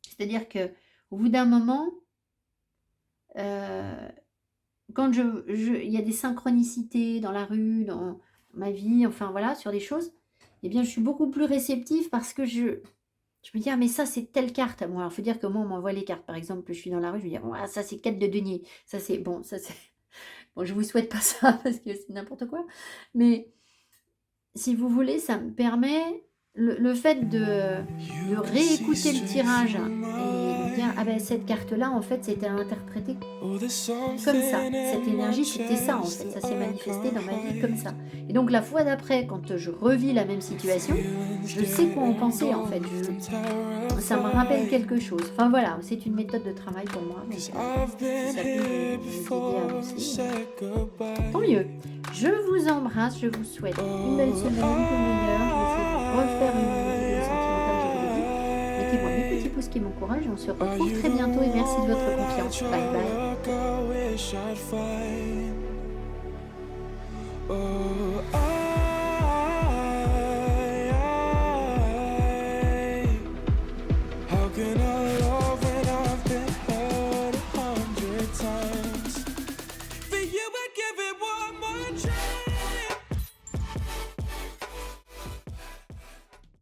C'est-à-dire que au bout d'un moment, heu, quand il y a des synchronicités dans la rue, dans ma vie, enfin voilà, sur des choses, eh bien, je suis beaucoup plus réceptive parce que je me dis: «Ah mais ça, c'est telle carte à moi». Alors, faut dire que moi, on m'envoie les cartes. Par exemple, je suis dans la rue, je vais dire: «Ah ça, c'est 4 de denier. Ça, c'est bon, ça, c'est» bon, je vous souhaite pas ça parce que c'est n'importe quoi. Mais si vous voulez, ça me permet le fait de You can see réécouter le straight tirage through et de dire: «Ah ben cette carte-là, en fait, c'était interprété Oh, there's comme ça. something Cette in my énergie, c'était ça, en chest fait. Ça that s'est I manifesté can't dans ma vie comme ça». hide. Et donc la fois d'après, quand je revis la même situation, Feelings je sais quoi en getting penser, en fait. bold, Ça me rappelle terrified. quelque chose. Enfin voilà, c'est une méthode de travail pour moi. Donc, 'Cause I've si been ça peut here vous aider à before, avancer, said tant goodbye. mieux. Je vous embrasse, je vous souhaite une belle Oh, semaine, le meilleur. Je vais essayer de refaire une vidéo sentimentale, je vous l'ai dit. Mettez-moi des petits pouces qui m'encouragent. On se are retrouve you très the bientôt et merci de one votre when I confiance. try Bye to bye. look, I wish I'd find. Oh,